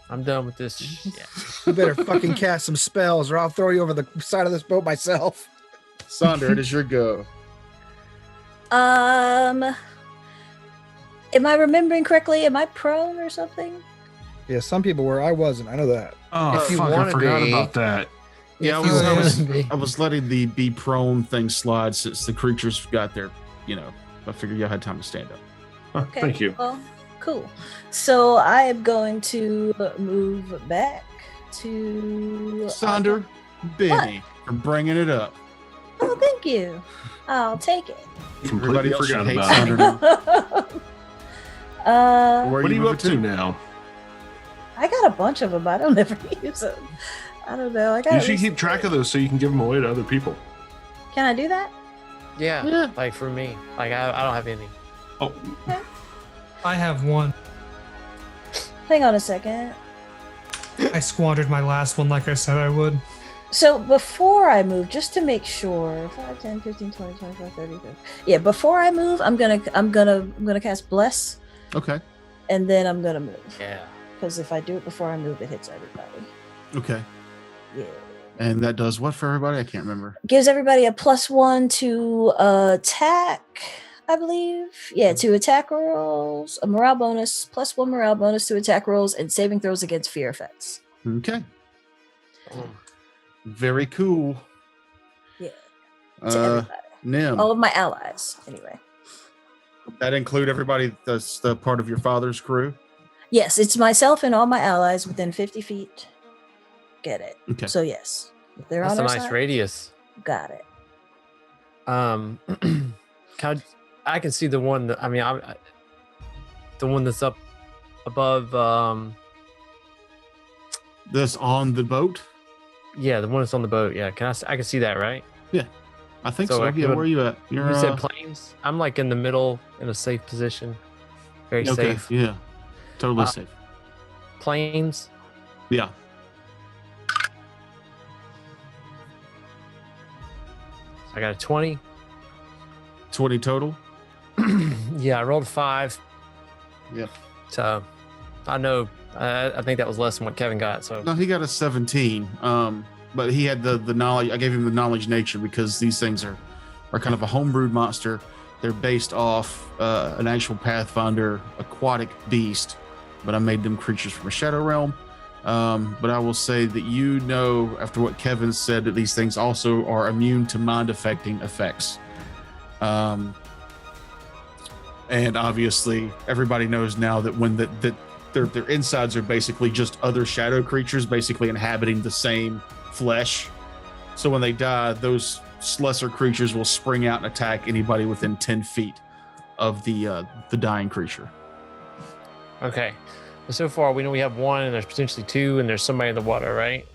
I'm done with this shit. You better fucking cast some spells or I'll throw you over the side of this boat myself. Sonder, it is your go. Am I remembering correctly? Am I prone or something? Yeah, some people were. I wasn't. I know that. Oh, If you fuck, I wanna forgot be- about that. Yeah, If you wanna be. I was letting the be prone thing slide since the creatures got their, I figured y'all had time to stand up. Huh, Thank you. Well, cool. So I am going to move back to Sonder, Benny, for bringing it up. Oh, thank you. I'll take it. Completely Everybody else forgot should hate about it. Sonder now. Where What are you moving up to now? I got a bunch of them. I don't ever use them. I don't know. I got. You at should least keep track of those so you can give them away to other people. Can I do that? Yeah. Like for me. Like I don't have any. Oh, I have 1. Hang on a second. I squandered my last one like I said I would. So before I move, just to make sure, 5, 10, 15, 20, 25, 30, 50. Yeah, before I move, I'm gonna cast Bless, Okay. and then I'm gonna move. Yeah. Because if I do it before I move, it hits everybody. Okay. Yeah. And that does what for everybody? I can't remember. Gives everybody a +1 to attack, I believe. Yeah, to attack rolls, a morale bonus, +1 morale bonus to attack rolls, and saving throws against fear effects. Okay. Very cool. Yeah. To everybody. Nim, All of my allies, anyway. that include everybody that's the part of your father's crew? Yes, it's myself and all my allies within 50 feet. Get it. Okay. So yes, if they're That's on a our nice side, radius. got it. I can see the one that the one that's up above. That's on the boat? Yeah, the one that's on the boat. Yeah, I can see that, right? I think So so. I Yeah, could- where are you at? You're You said planes. I'm like in the middle, in a safe position. Very okay. safe. Yeah. Totally Uh, safe. Planes. Yeah. I got a 20. 20 total. Yeah, I rolled a 5. Yep. So I know. I think that was less than what Kevin got. So No, he got a 17. But he had the knowledge. I gave him the knowledge nature because these things are kind of a homebrewed monster. They're based off an actual Pathfinder aquatic beast, but I made them creatures from a shadow realm. But I will say that after what Kevin said, that these things also are immune to mind-affecting effects. And obviously, everybody knows now that when their insides are basically just other shadow creatures, basically inhabiting the same flesh. So when they die, those lesser creatures will spring out and attack anybody within 10 feet of the dying creature. Okay. So far, we know we have one, and there's potentially two, and there's somebody in the water, right?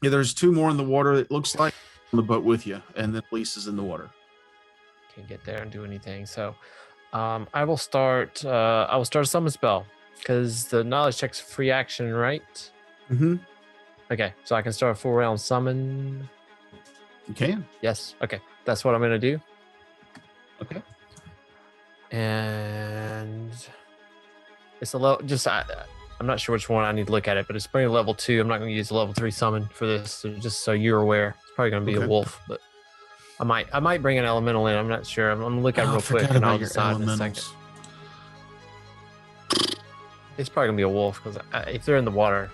Yeah, there's two more in the water. It looks like on the boat with you, and then Elise is in the water. Can't get there and do anything. So, I will start a summon spell because the knowledge check's free action, right? Mm-hmm. Okay, so I can start a 4-round summon. You can. Yes. Okay, that's what I'm gonna do. Okay. And it's a level. I'm not sure which one I need to look at it, but it's probably level 2. I'm not going to use a level 3 summon for this, so just so you're aware. It's probably going to be a wolf, but I might bring an elemental in. I'm not sure. I'm going to look at it real quick, and I'll decide in a second. It's probably going to be a wolf because if they're in the water,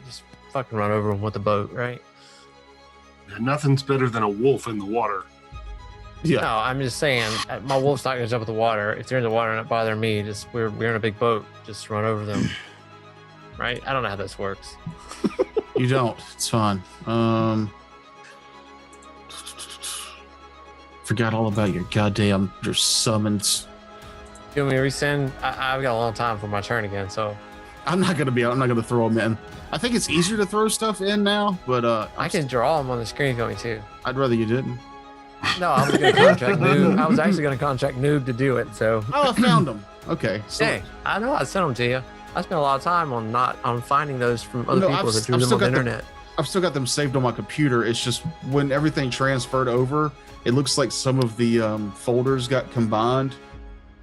just fucking run over them with the boat, right? Nothing's better than a wolf in the water. Yeah. No, I'm just saying my wolf's not gonna jump in the water. If they're in the water and not bothering me, just we're in a big boat, just run over them. Right? I don't know how this works. You don't. It's fine. Forgot all about your summons. You want me to resend? I've got a long time for my turn again, so I'm not gonna throw them in. I think it's easier to throw stuff in now, but I can draw them on the screen if you want me to. I'd rather you didn't. No, I was going to contract Noob. I was actually going to contract Noob to do it. So. Oh, I found them. Okay. So, hey, I know I sent them to you. I spent a lot of time on finding those from other people that drew them on the internet. I've still got them saved on my computer. It's just when everything transferred over, it looks like some of the folders got combined.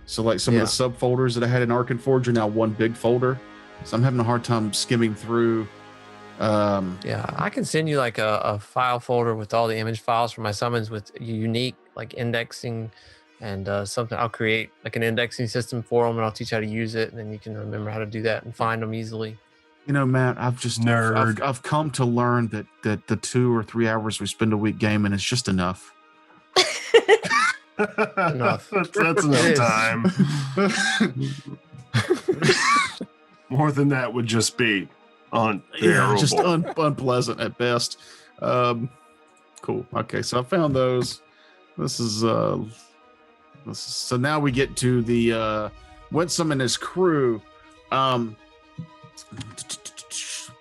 So like some of the subfolders that I had in Arkenforge are now one big folder. So I'm having a hard time skimming through. I can send you like a file folder with all the image files for my summons with unique like indexing and something. I'll create like an indexing system for them, and I'll teach you how to use it, and then you can remember how to do that and find them easily. Matt, I've come to learn that the 2 or 3 hours we spend a week gaming is just enough. Enough. That's enough time. More than that would just be just unpleasant at best. Cool. Okay, so I found those. This is so now we get to the Winsome and his crew.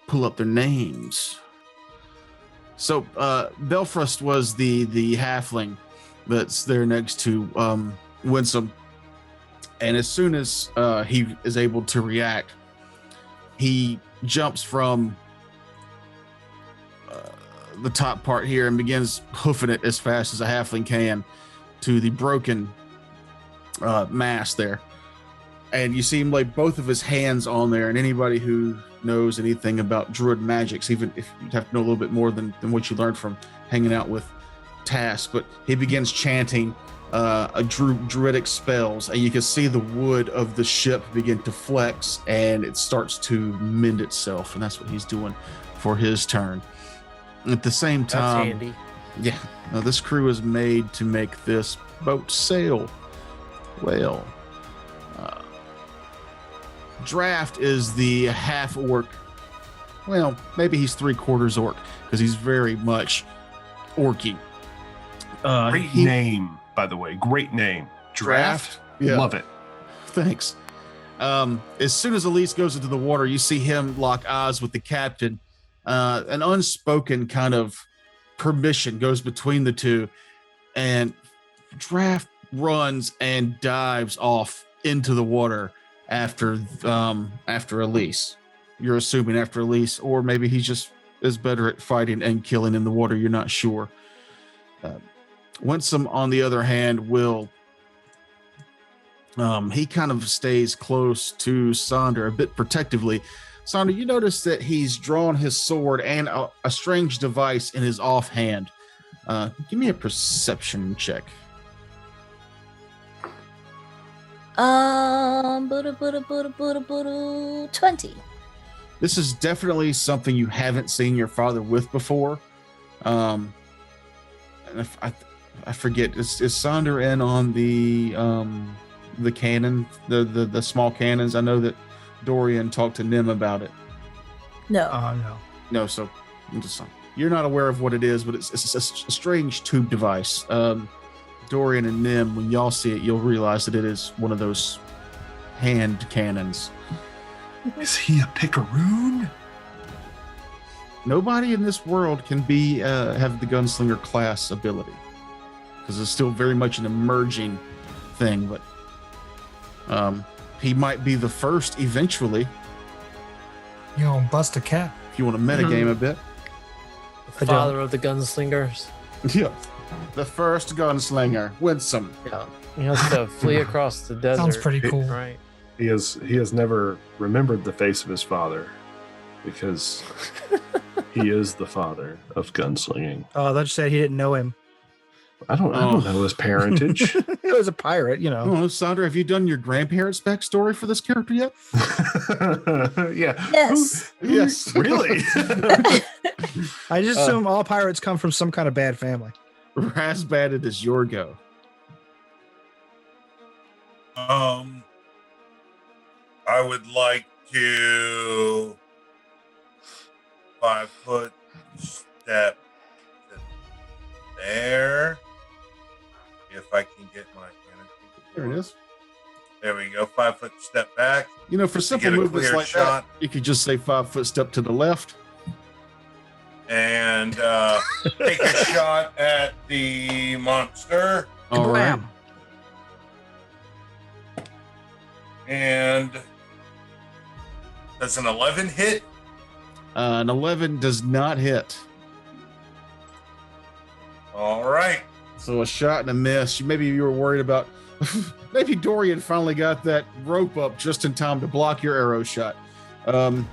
Pull up their names. So Belfrost was the halfling that's there next to Winsome, and as soon as he is able to react, he jumps from the top part here and begins hoofing it as fast as a halfling can to the broken mast there. And you see him lay both of his hands on there, and anybody who knows anything about druid magics, even if you have to know a little bit more than what you learned from hanging out with Task, but he begins chanting druidic spells, and you can see the wood of the ship begin to flex, and it starts to mend itself, and that's what he's doing for his turn. At the same time, that's handy. Yeah, this crew is made to make this boat sail well. Draft is the half orc. Well, maybe he's 3/4 orc because he's very much orky. Great name, by the way. Great name. Draft. Yeah. Love it. Thanks. As soon as Elise goes into the water, you see him lock eyes with the captain. An unspoken kind of permission goes between the two, and Draft runs and dives off into the water after Elise. You're assuming after Elise, or maybe he just is better at fighting and killing in the water. You're not sure. Winsome, on the other hand, will he kind of stays close to Sonder a bit protectively. Sonder, you notice that he's drawn his sword and a strange device in his offhand. Give me a perception check. Buddha, 20. This is definitely something you haven't seen your father with before. And if I forget, is Sonder in on the cannon, the small cannons? I know that Dorian talked to Nim about it. No. No, so I'm just you're not aware of what it is, but it's a strange tube device. Dorian and Nim, when y'all see it, you'll realize that it is one of those hand cannons. Is he a picaroon? Nobody in this world can be have the gunslinger class ability because it's still very much an emerging thing. But he might be the first eventually. You know, bust a cap. If you want to metagame a bit. The father of the gunslingers. Yeah, the first gunslinger, Winsome. Yeah, he has to flee across the desert. Sounds pretty cool. Right. He has never remembered the face of his father because he is the father of gunslinging. Oh, that said he didn't know him. I don't know his parentage. He was a pirate, you know. Oh, Sandra, have you done your grandparents' backstory for this character yet? Yeah. Yes. Yes. Really? I just assume all pirates come from some kind of bad family. Razbad, it is your go. I would like to 5-foot step to there. If I can get my There it is. There we go. 5-foot step back. You know, for simple get a movements clear like shot. that, you could just say 5-foot step to the left. And take a shot at the monster. All right. Kablam. And does an 11 hit? An 11 does not hit. All right. So a shot and a miss. Maybe you were worried about. Maybe Dorian finally got that rope up just in time to block your arrow shot. Down,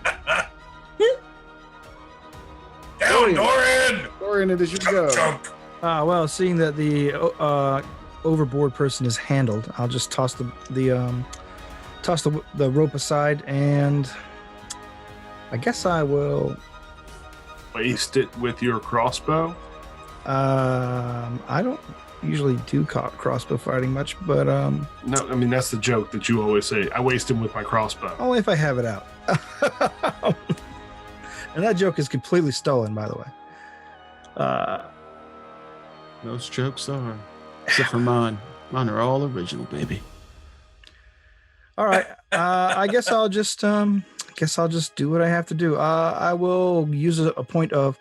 Dorian! Dorian, it is your go. Chunk. Well, seeing that the overboard person is handled, I'll just toss the rope aside, and I guess I will Waste it with your crossbow. I don't usually do crossbow fighting much, but No, I mean that's the joke that you always say. I waste him with my crossbow. only if I have it out. And that joke is completely stolen, by the way. Those jokes are, except for mine. Mine are all original, baby. All right. I guess I'll just do what I have to do. I will use a point of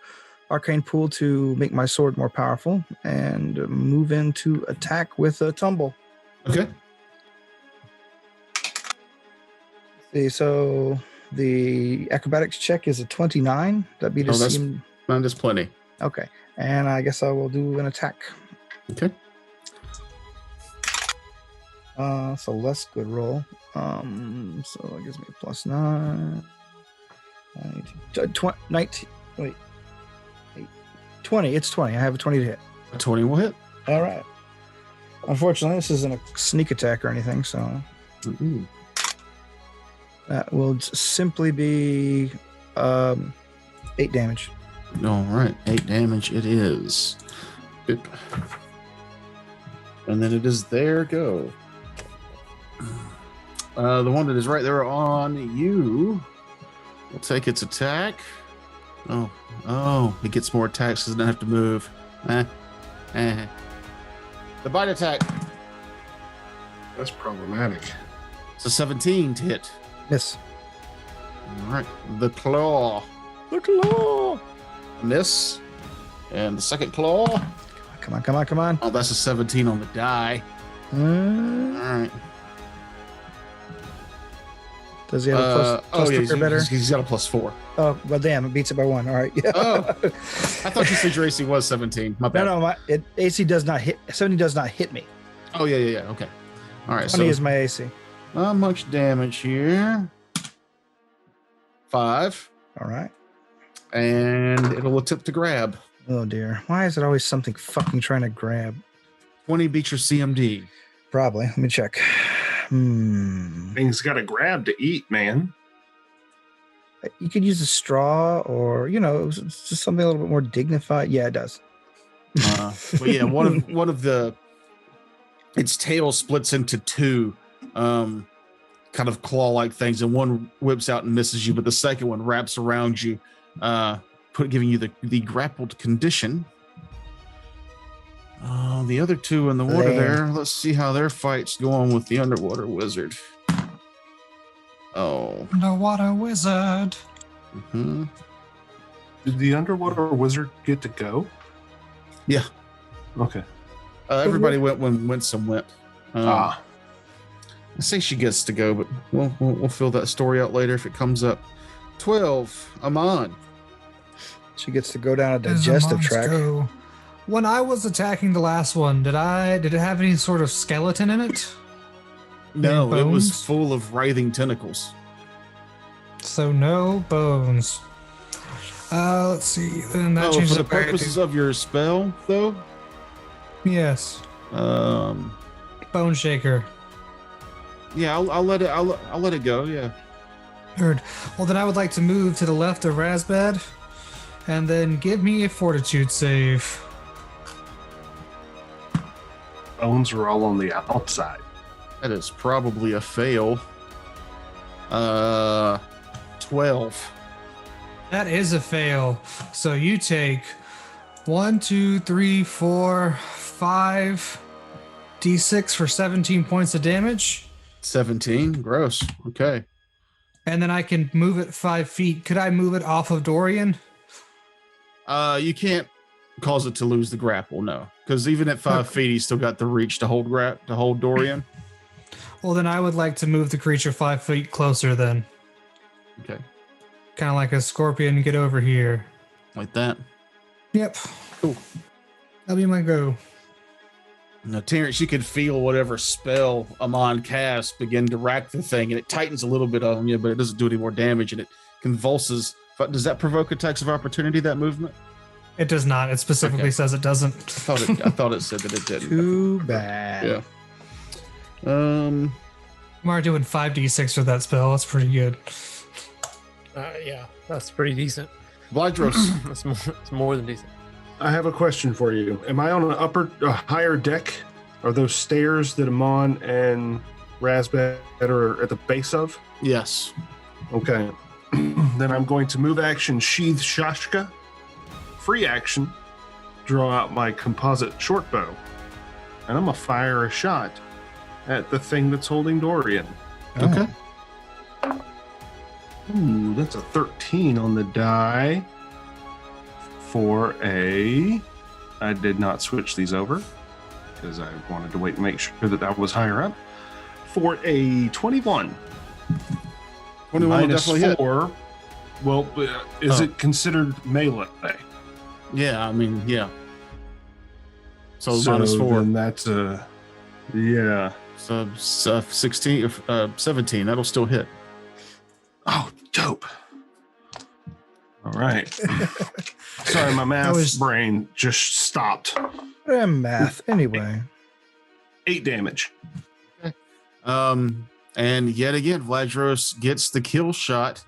arcane pool to make my sword more powerful and move into attack with a tumble. Okay. See, so the acrobatics check is a 29. That beat that's a mine is plenty. Okay. And I guess I will do an attack. Okay. It's a less good roll. So that gives me a plus 9. 19. Wait. 20. It's 20. I have a 20 to hit. A 20 will hit. All right. Unfortunately, this isn't a sneak attack or anything, so Mm-mm. that will simply be 8 damage. All right. 8 damage it is. Boop. And then it is their go. The one that is right there on you will take its attack. Oh, it gets more attacks, doesn't have to move. The bite attack. That's problematic. It's a 17 to hit. Miss. All right. The claw. The claw. Miss. And the second claw. Come on. Oh, that's a 17 on the die. All right. Does he have a plus yeah, three or better? he's got a +4. Oh, well, damn, it beats it by 1. All right. Oh, I thought you said your AC was 17. My bad. No, AC does not hit. 70 does not hit me. Oh, yeah. Okay. All right. 20 So is my AC. not much damage here. 5. All right. And it'll attempt to grab. Oh, dear. Why is it always something fucking trying to grab? 20 beats your CMD. Probably. Let me check. Things got to grab to eat, man. You could use a straw, or it's just something a little bit more dignified. Yeah, it does. But yeah, one of the its tail splits into two kind of claw-like things, and one whips out and misses you, but the second one wraps around you, giving you the grappled condition. The other two in the water there. Let's see how their fight's going with the underwater wizard. Oh, Underwater wizard. mm-hmm. Did the underwater wizard get to go? Yeah. Okay. Everybody went when Winsome went. I say she gets to go, but we'll fill that story out later if it comes up. 12. Amon. She gets to go down a As digestive Amon's tract. go. When I was attacking the last one, did it have any sort of skeleton in it? No, it was bones? full of writhing tentacles. So no bones. Let's see. Then that For changes the up back to- purposes of your spell, though. Yes. Um. Bone shaker. Yeah, I'll let it. I'll let it go. Yeah. Heard. Well, then I would like to move to the left of Razbad, and then give me a fortitude save. Bones are all on the outside. That is probably a fail. 12. That is a fail. So you take 1, 2, 3, 4, 5 d6 for 17 points of damage. 17. Gross. Okay. And then I can move it 5 feet. Could I move it off of Dorian? You can't cause it to lose the grapple, no. Because even at 5 feet, he's still got the reach to hold Dorian. Well, then I would like to move the creature 5 feet closer then. Okay. Kind of like a scorpion, get over here. Like that. Yep. Cool. That'll be my go. Now, Terrence, you can feel whatever spell Amon casts begin to rack the thing, and it tightens a little bit on you, but it doesn't do any more damage, and it convulses. Does that provoke attacks of opportunity, that movement? It does not. It specifically says it doesn't. I thought it said that it didn't. Too bad. Yeah. I'm already doing 5d6 for that spell. That's pretty good. Yeah, that's pretty decent. Vladros. It's more than decent. I have a question for you. Am I on a higher deck? Are those stairs that Amon and Razbad are at the base of? Yes. Okay. Then I'm going to move action, sheath Shashka. Free action, draw out my composite short bow. And I'm going to fire a shot at the thing that's holding Dorian. Okay. Ooh, that's a 13 on the die. I did not switch these over because I wanted to wait and make sure that was higher up. For a 21. 21 minus definitely 4. Well, is it considered melee? Yeah, I mean, yeah. So minus 4. Then that's yeah. So 16, 17. That'll still hit. Oh, dope. All right. Sorry, my math brain just stopped. Math, anyway. 8 damage. And yet again, Vladros gets the kill shot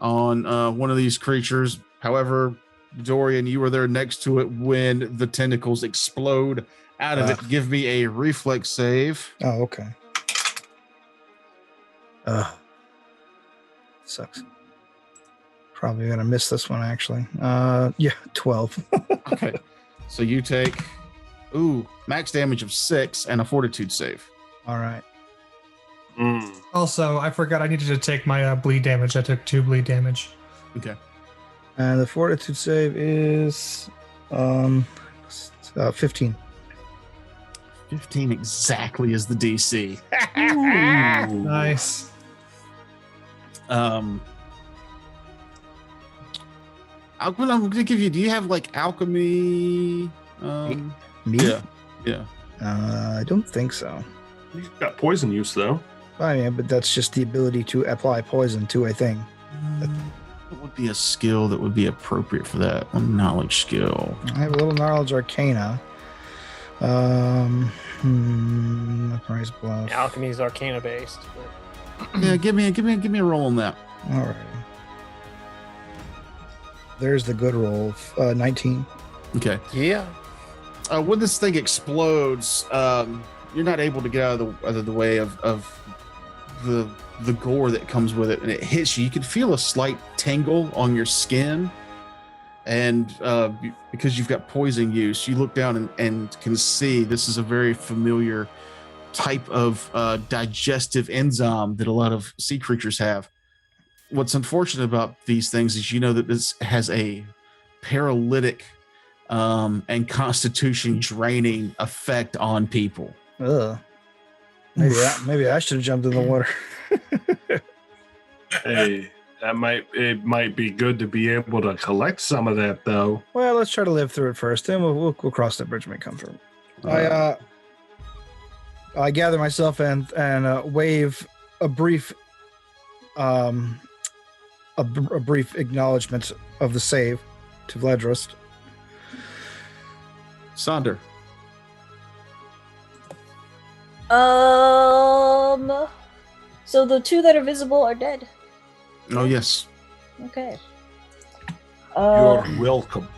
on one of these creatures. However, Dorian, you were there next to it when the tentacles explode out of it. Give me a reflex save. Oh, okay. Sucks. Probably gonna miss this one actually. Yeah, 12. Okay. So you take max damage of 6 and a fortitude save. All right. Also, I forgot I needed to take my bleed damage. I took 2 bleed damage. Okay. And the fortitude save is 15. 15 exactly is the DC. Nice. I'm gonna give you. Do you have like alchemy? Me? Yeah. I don't think so. You've got poison use though. Yeah, but that's just the ability to apply poison to a thing. What would be a skill that would be appropriate for that? A knowledge skill. I have a little knowledge arcana. Price bluff. Alchemy's arcana based. But... Yeah, give me a roll on that. All right. There's the good roll. 19. Okay. Yeah. When this thing explodes, you're not able to get out of the way of the gore that comes with it, and it hits you. You can feel a slight tingle on your skin, and because you've got poison use, you look down and can see this is a very familiar type of digestive enzyme that a lot of sea creatures have. What's unfortunate about these things is you know that this has a paralytic and constitution draining effect on people. Ugh. Maybe I should have jumped in the water. Hey, it might be good to be able to collect some of that, though. Well, let's try to live through it first, then we'll cross that bridge when we come through. I gather myself and wave a brief acknowledgement of the save to Vladros. Sonder. So the two that are visible are dead. Oh yes. Okay. You're welcome.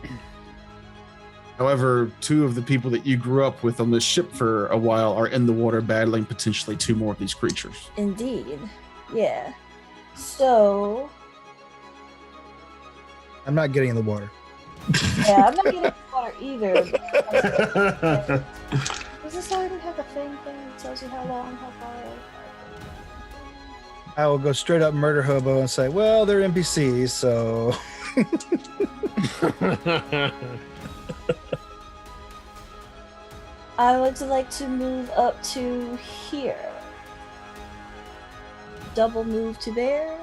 However, two of the people that you grew up with on the ship for a while are in the water battling potentially two more of these creatures. Indeed. Yeah. So. I'm not getting in the water. Yeah, I'm not getting in the water either. Does this already have a thing that tells you how long, how far? I will go straight up murder hobo and say, well, they're NPCs, so. I would like to move up to here. Double move to there.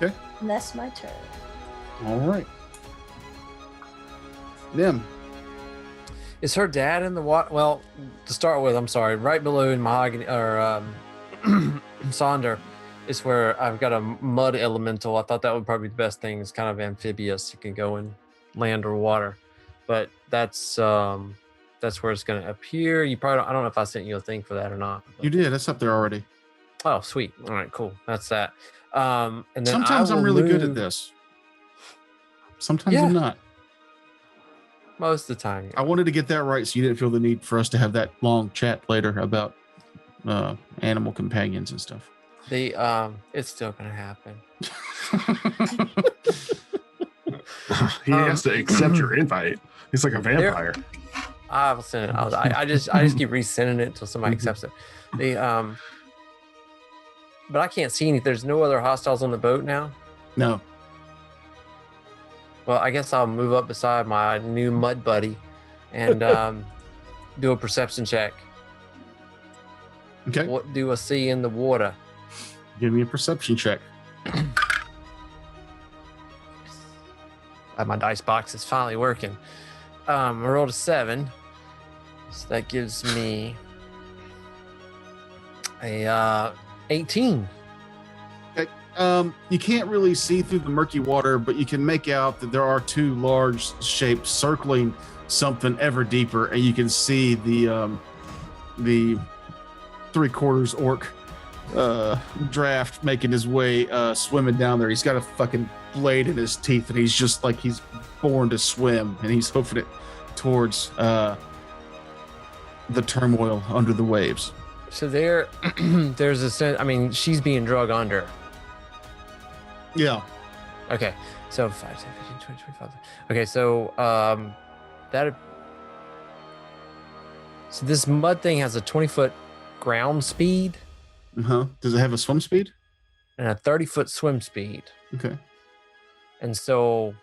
Okay. And that's my turn. All right. Nim. Is her dad in the water? Well, to start with, I'm sorry. Right below in Mahogany or Sonder is where I've got a mud elemental. I thought that would probably be the best thing. It's kind of amphibious. It can go in land or water, but that's where it's going to appear. You probably I don't know if I sent you a thing for that or not. But... You did. That's up there already. Oh, sweet. All right, cool. That's that. And then sometimes I'm really good at this. Sometimes I'm not. Most of the time. I wanted to get that right so you didn't feel the need for us to have that long chat later about animal companions and stuff. It's still gonna happen. He has to accept your invite. He's like a vampire. I'll send it. I just keep resending it until somebody accepts it. But I can't see any. There's no other hostiles on the boat now. No. Well, I guess I'll move up beside my new mud buddy and do a perception check. Okay. What do I see in the water? Give me a perception check. My dice box is finally working. I rolled a 7. So that gives me a 18. Okay. You can't really see through the murky water, but you can make out that there are two large shapes circling something ever deeper, and you can see the 3/4 orc draft making his way swimming down there. He's got a fucking blade in his teeth, and he's just like he's born to swim, and he's hoofing it towards the turmoil under the waves. So there's a sense. I mean, she's being dragged under. Yeah. Okay. So 5, 10, 15, 20, 25. Okay. So so this mud thing has a 20-foot ground speed. Does it have a swim speed? And a 30-foot swim speed. Okay. And so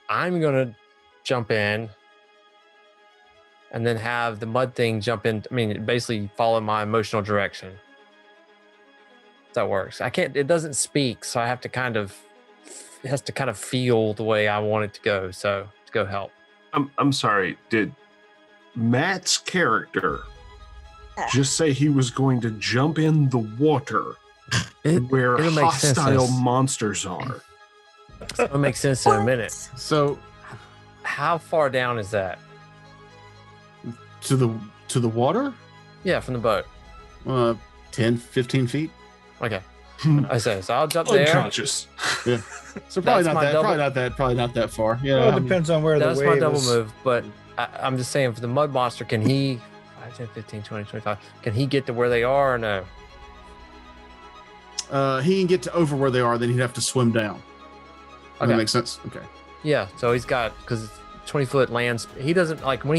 I'm gonna jump in and then have the mud thing jump in. I mean, basically follow my emotional direction. That works. It doesn't speak, so it has to kind of feel the way I want it to go. So to go help. I'm sorry. Did Matt's character just say he was going to jump in the water where hostile monsters are? It'll make sense in a minute. So how far down is that? To the water? Yeah, from the boat. 10, 15 feet. Okay. I say so. I'll jump there. Unconscious. Yeah. So probably That's not my that. double- Probably not that far. Yeah. Well, it depends on where That's the my wave double is. move. But I'm just saying, for the mud monster, can he 5, 10, 15, 20, 25? Can he get to where they are or no? He can get to over where they are. Then he'd have to swim down. Does Okay. that make sense? Okay. Yeah. So he's got because it's 20-foot land. He doesn't like when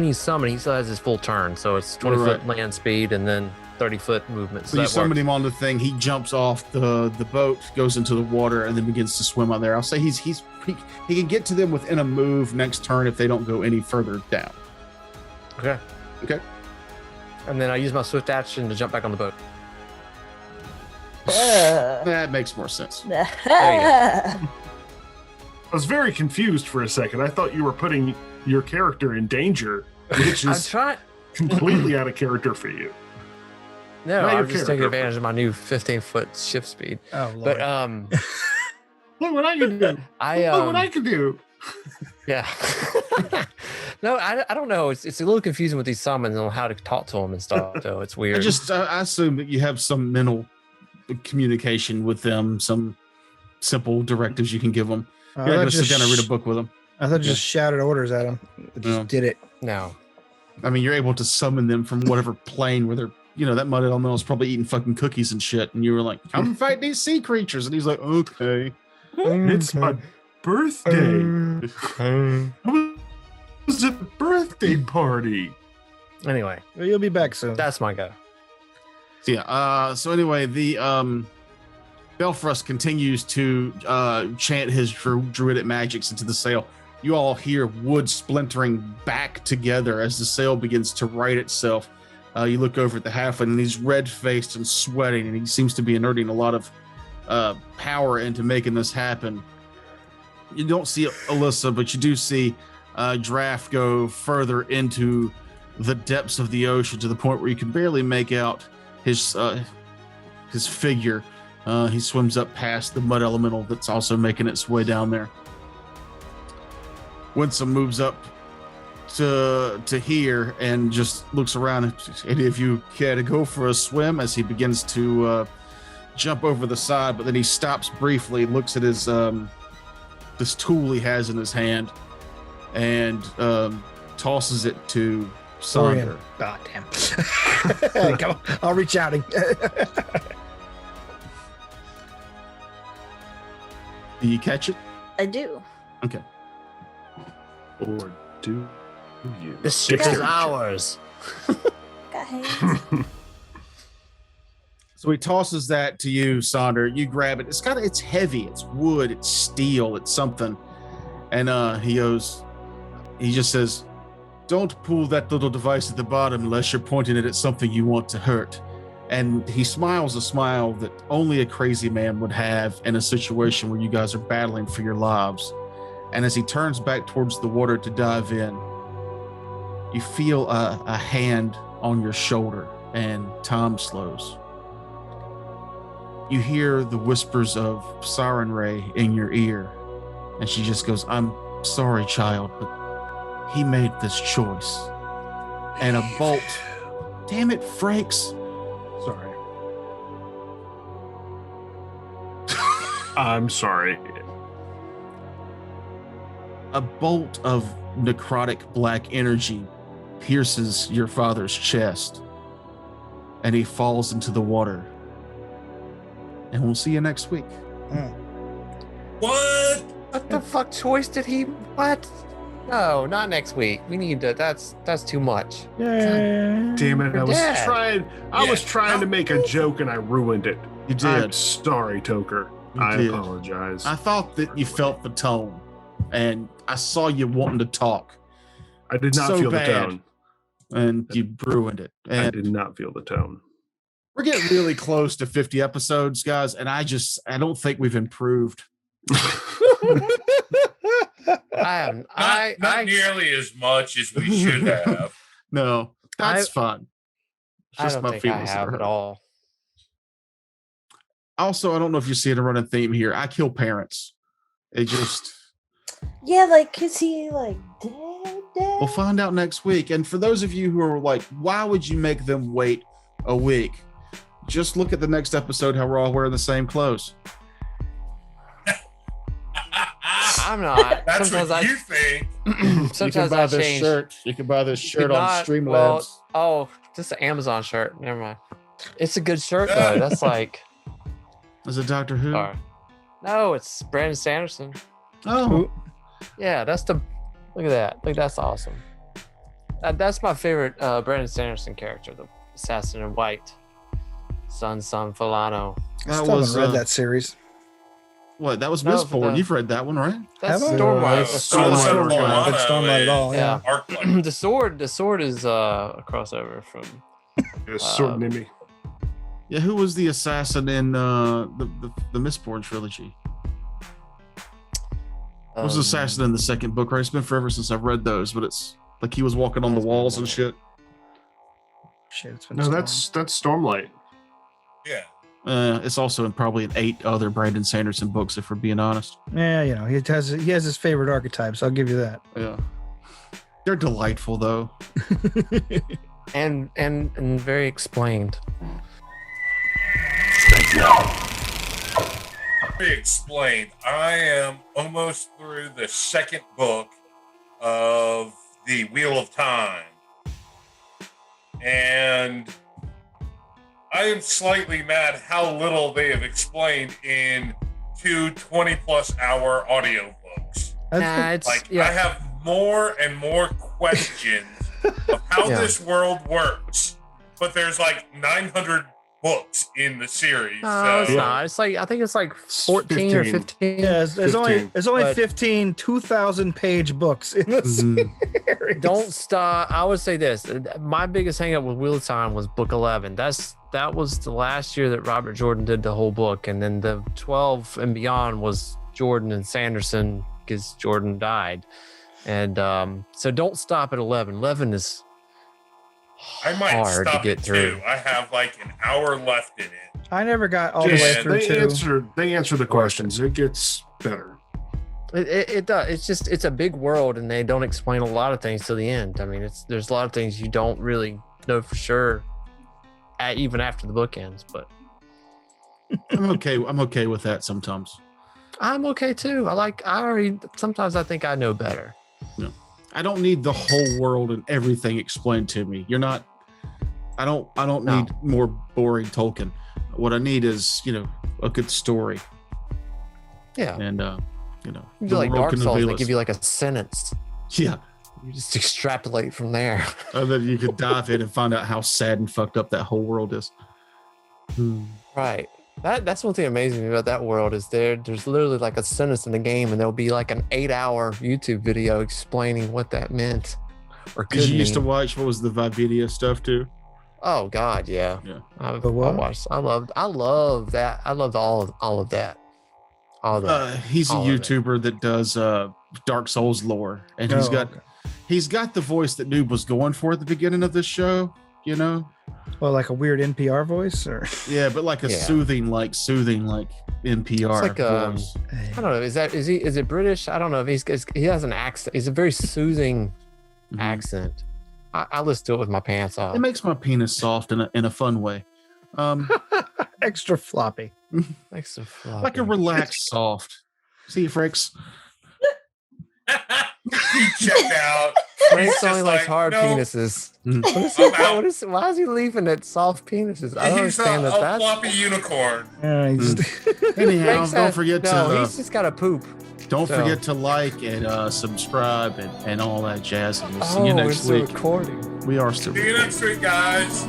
he's summoned. He still has his full turn. So it's 20-foot land speed and then 30-foot movement. So you that summon works. him on the thing. He jumps off the boat, goes into the water, and then begins to swim out there. I'll say he can get to them within a move next turn if they don't go any further down. Okay. Okay. And then I use my swift action to jump back on the boat. That makes more sense. I was very confused for a second. I thought you were putting your character in danger, which I'm is trying. completely out of character for you. No, Not your I'm just taking character. advantage of my new 15-foot shift speed. Oh, Lord. But Look what I can do. Look what I can do. Yeah. No, I don't know. It's a little confusing with these summons on how to talk to them and stuff. So it's weird. I assume that you have some mental communication with them, some simple directives you can give them. You're not going to sit down and read a book with them. I thought you just shouted orders at him. I just Yeah. did it. No. I mean, you're able to summon them from whatever plane where they're, that mud elemental is probably eating fucking cookies and shit. And you were like, come fight these sea creatures. And he's like, okay. It's my birthday. It was a birthday party. Anyway, Well, you'll be back soon. that's my go. So yeah. So anyway, the Belfrust continues to chant his druidic magics into the sail. You all hear wood splintering back together as the sail begins to right itself. You look over at the halfling, and he's red-faced and sweating, and he seems to be inerting a lot of power into making this happen. You don't see Alyssa, but you do see Draft go further into the depths of the ocean to the point where you can barely make out his figure. He swims up past the mud elemental that's also making its way down there. Winsome moves up to here and just looks around. Any of you care to go for a swim? As he begins to jump over the side, but then he stops briefly, looks at his this tool he has in his hand, and tosses it to Sonder. God damn. Come on. I'll reach out. Do you catch it? I do. Okay. Or do you? This ship is ours. Got hands. So he tosses that to you, Sonder. You grab it. It's heavy. It's wood. It's steel. It's something. And he just says, "Don't pull that little device at the bottom unless you're pointing it at something you want to hurt." And he smiles a smile that only a crazy man would have in a situation where you guys are battling for your lives. And as he turns back towards the water to dive in, you feel a hand on your shoulder, and time slows. You hear the whispers of Siren Ray in your ear, and she just goes, "I'm sorry, child, but he made this choice." And a bolt, damn it, Frakes. Sorry. I'm sorry. A bolt of necrotic black energy pierces your father's chest, and he falls into the water. And we'll see you next week. What? What the fuck choice did he? What? No, not next week. We need to. That's too much. Damn it! I was Dad. trying. I was trying to make a joke and I ruined it. You did. I'm sorry, Toker. You I did. apologize. I thought that you felt the tone, and I saw you wanting to talk, I did not so feel bad. the tone. and you ruined it. I And did not feel the tone. we're getting really close to 50 episodes, guys, and I don't think we've improved. Not nearly as much as we should have. No, that's fun. It's I just don't my think I feelings that have are at hurt. all. Also, I don't know if you're seeing a running theme here. I kill parents. It just Yeah, like, is he like dead? We'll find out next week. And for those of you who are like, why would you make them wait a week? Just look at the next episode, how we're all wearing the same clothes. I'm not. That's Sometimes what I you think. sometimes buy I this change. shirt. You can buy this shirt on Not- Streamlabs. well, oh, just an Amazon shirt. Never mind. It's a good shirt though. That's like, Is it Doctor Who? sorry. No, it's Brandon Sanderson. Oh, Yeah, that's the. Look at that. Like that's awesome. That's my favorite Brandon Sanderson character, the assassin in white, Son Fulano. I that still was haven't read that series. what? That was No, Mistborn. the- You've read that one, right? That's Have I? Stormlight. Son Stormlight. of I haven't Fulano Stormlight at all. is Yeah. Arclight. The sword is a crossover from. Sword Nimi. Yeah. Who was the assassin in the Mistborn trilogy? Who was the assassin in the second book? Right, it's been forever since I've read those, but it's like he was walking on the walls and shit. Shit, it's been No, so that's Stormlight. Yeah. It's also in probably 8 other Brandon Sanderson books, if we're being honest. long. Yeah, you know, he has his favorite archetypes. I'll give you that. Yeah. They're delightful, though. and very explained. Be explained. I am almost through the second book of the Wheel of Time, and I am slightly mad how little they have explained in 2 20+ hour audiobooks. That's Like I have more and more questions of how Yeah. this world works, but there's like 900 books in the series. No, it's so- not. It's like I think it's like 14 or 15. yeah, there's only 15. 15 2,000-page books in this Mhm. series. Don't stop. I would say this. My biggest hang up with Wheel of Time was book 11. That was the last year that Robert Jordan did the whole book, and then the 12 and beyond was Jordan and Sanderson because Jordan died. And so don't stop at 11. 11 is I might hard to stop get it through. too. I have like an hour left in it. I never got all the Yeah, way through they answer the questions. It gets better. It does. It's a big world, and they don't explain a lot of things till the end. I mean, there's a lot of things you don't really know for sure, even after the book ends. But I'm okay with that sometimes. I'm okay too. Sometimes I think I know better. I don't need the whole world and everything explained to me. I don't No. need more boring Tolkien. What I need is, a good story. Yeah. And You the do like world Dark can Souls, reveal they us. give you like a sentence. Yeah. You just extrapolate from there. And then you could dive in and find out how sad and fucked up that whole world is. Right. That's one thing amazing me about that world is there's literally like a sentence in the game, and there'll be like an 8-hour YouTube video explaining what that meant or could Did you used to mean. watch, what was the Vipedia stuff too? Oh God, yeah. Yeah. I've The what? watched. I love that. I loved all of that. All of that. He's a all of it. YouTuber that does Dark Souls lore, and Oh, he's got the voice that Noob was going for at the beginning of this show. Well, like a weird NPR voice, or Yeah, but like a Yeah. soothing NPR It's like, voice. I don't know. Is it British? I don't know if he has an accent. He's a very soothing Mhm. accent. I listen to it with my pants off. It makes my penis soft in a fun way. extra floppy. Makes it Like a relaxed soft. See you, Fricks. He checked out. Frank's He's only just likes like, hard "No, penises. Mm. What is I'm out." why is he leaving at soft penises? I don't He's understand a that. floppy unicorn. Anyhow, Frank's don't had- forget no, to he's just got to poop. don't so- forget to like and subscribe and all that jazz. And we'll see you next it's a week. recording. We are still. See you next week, guys.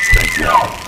Stay down.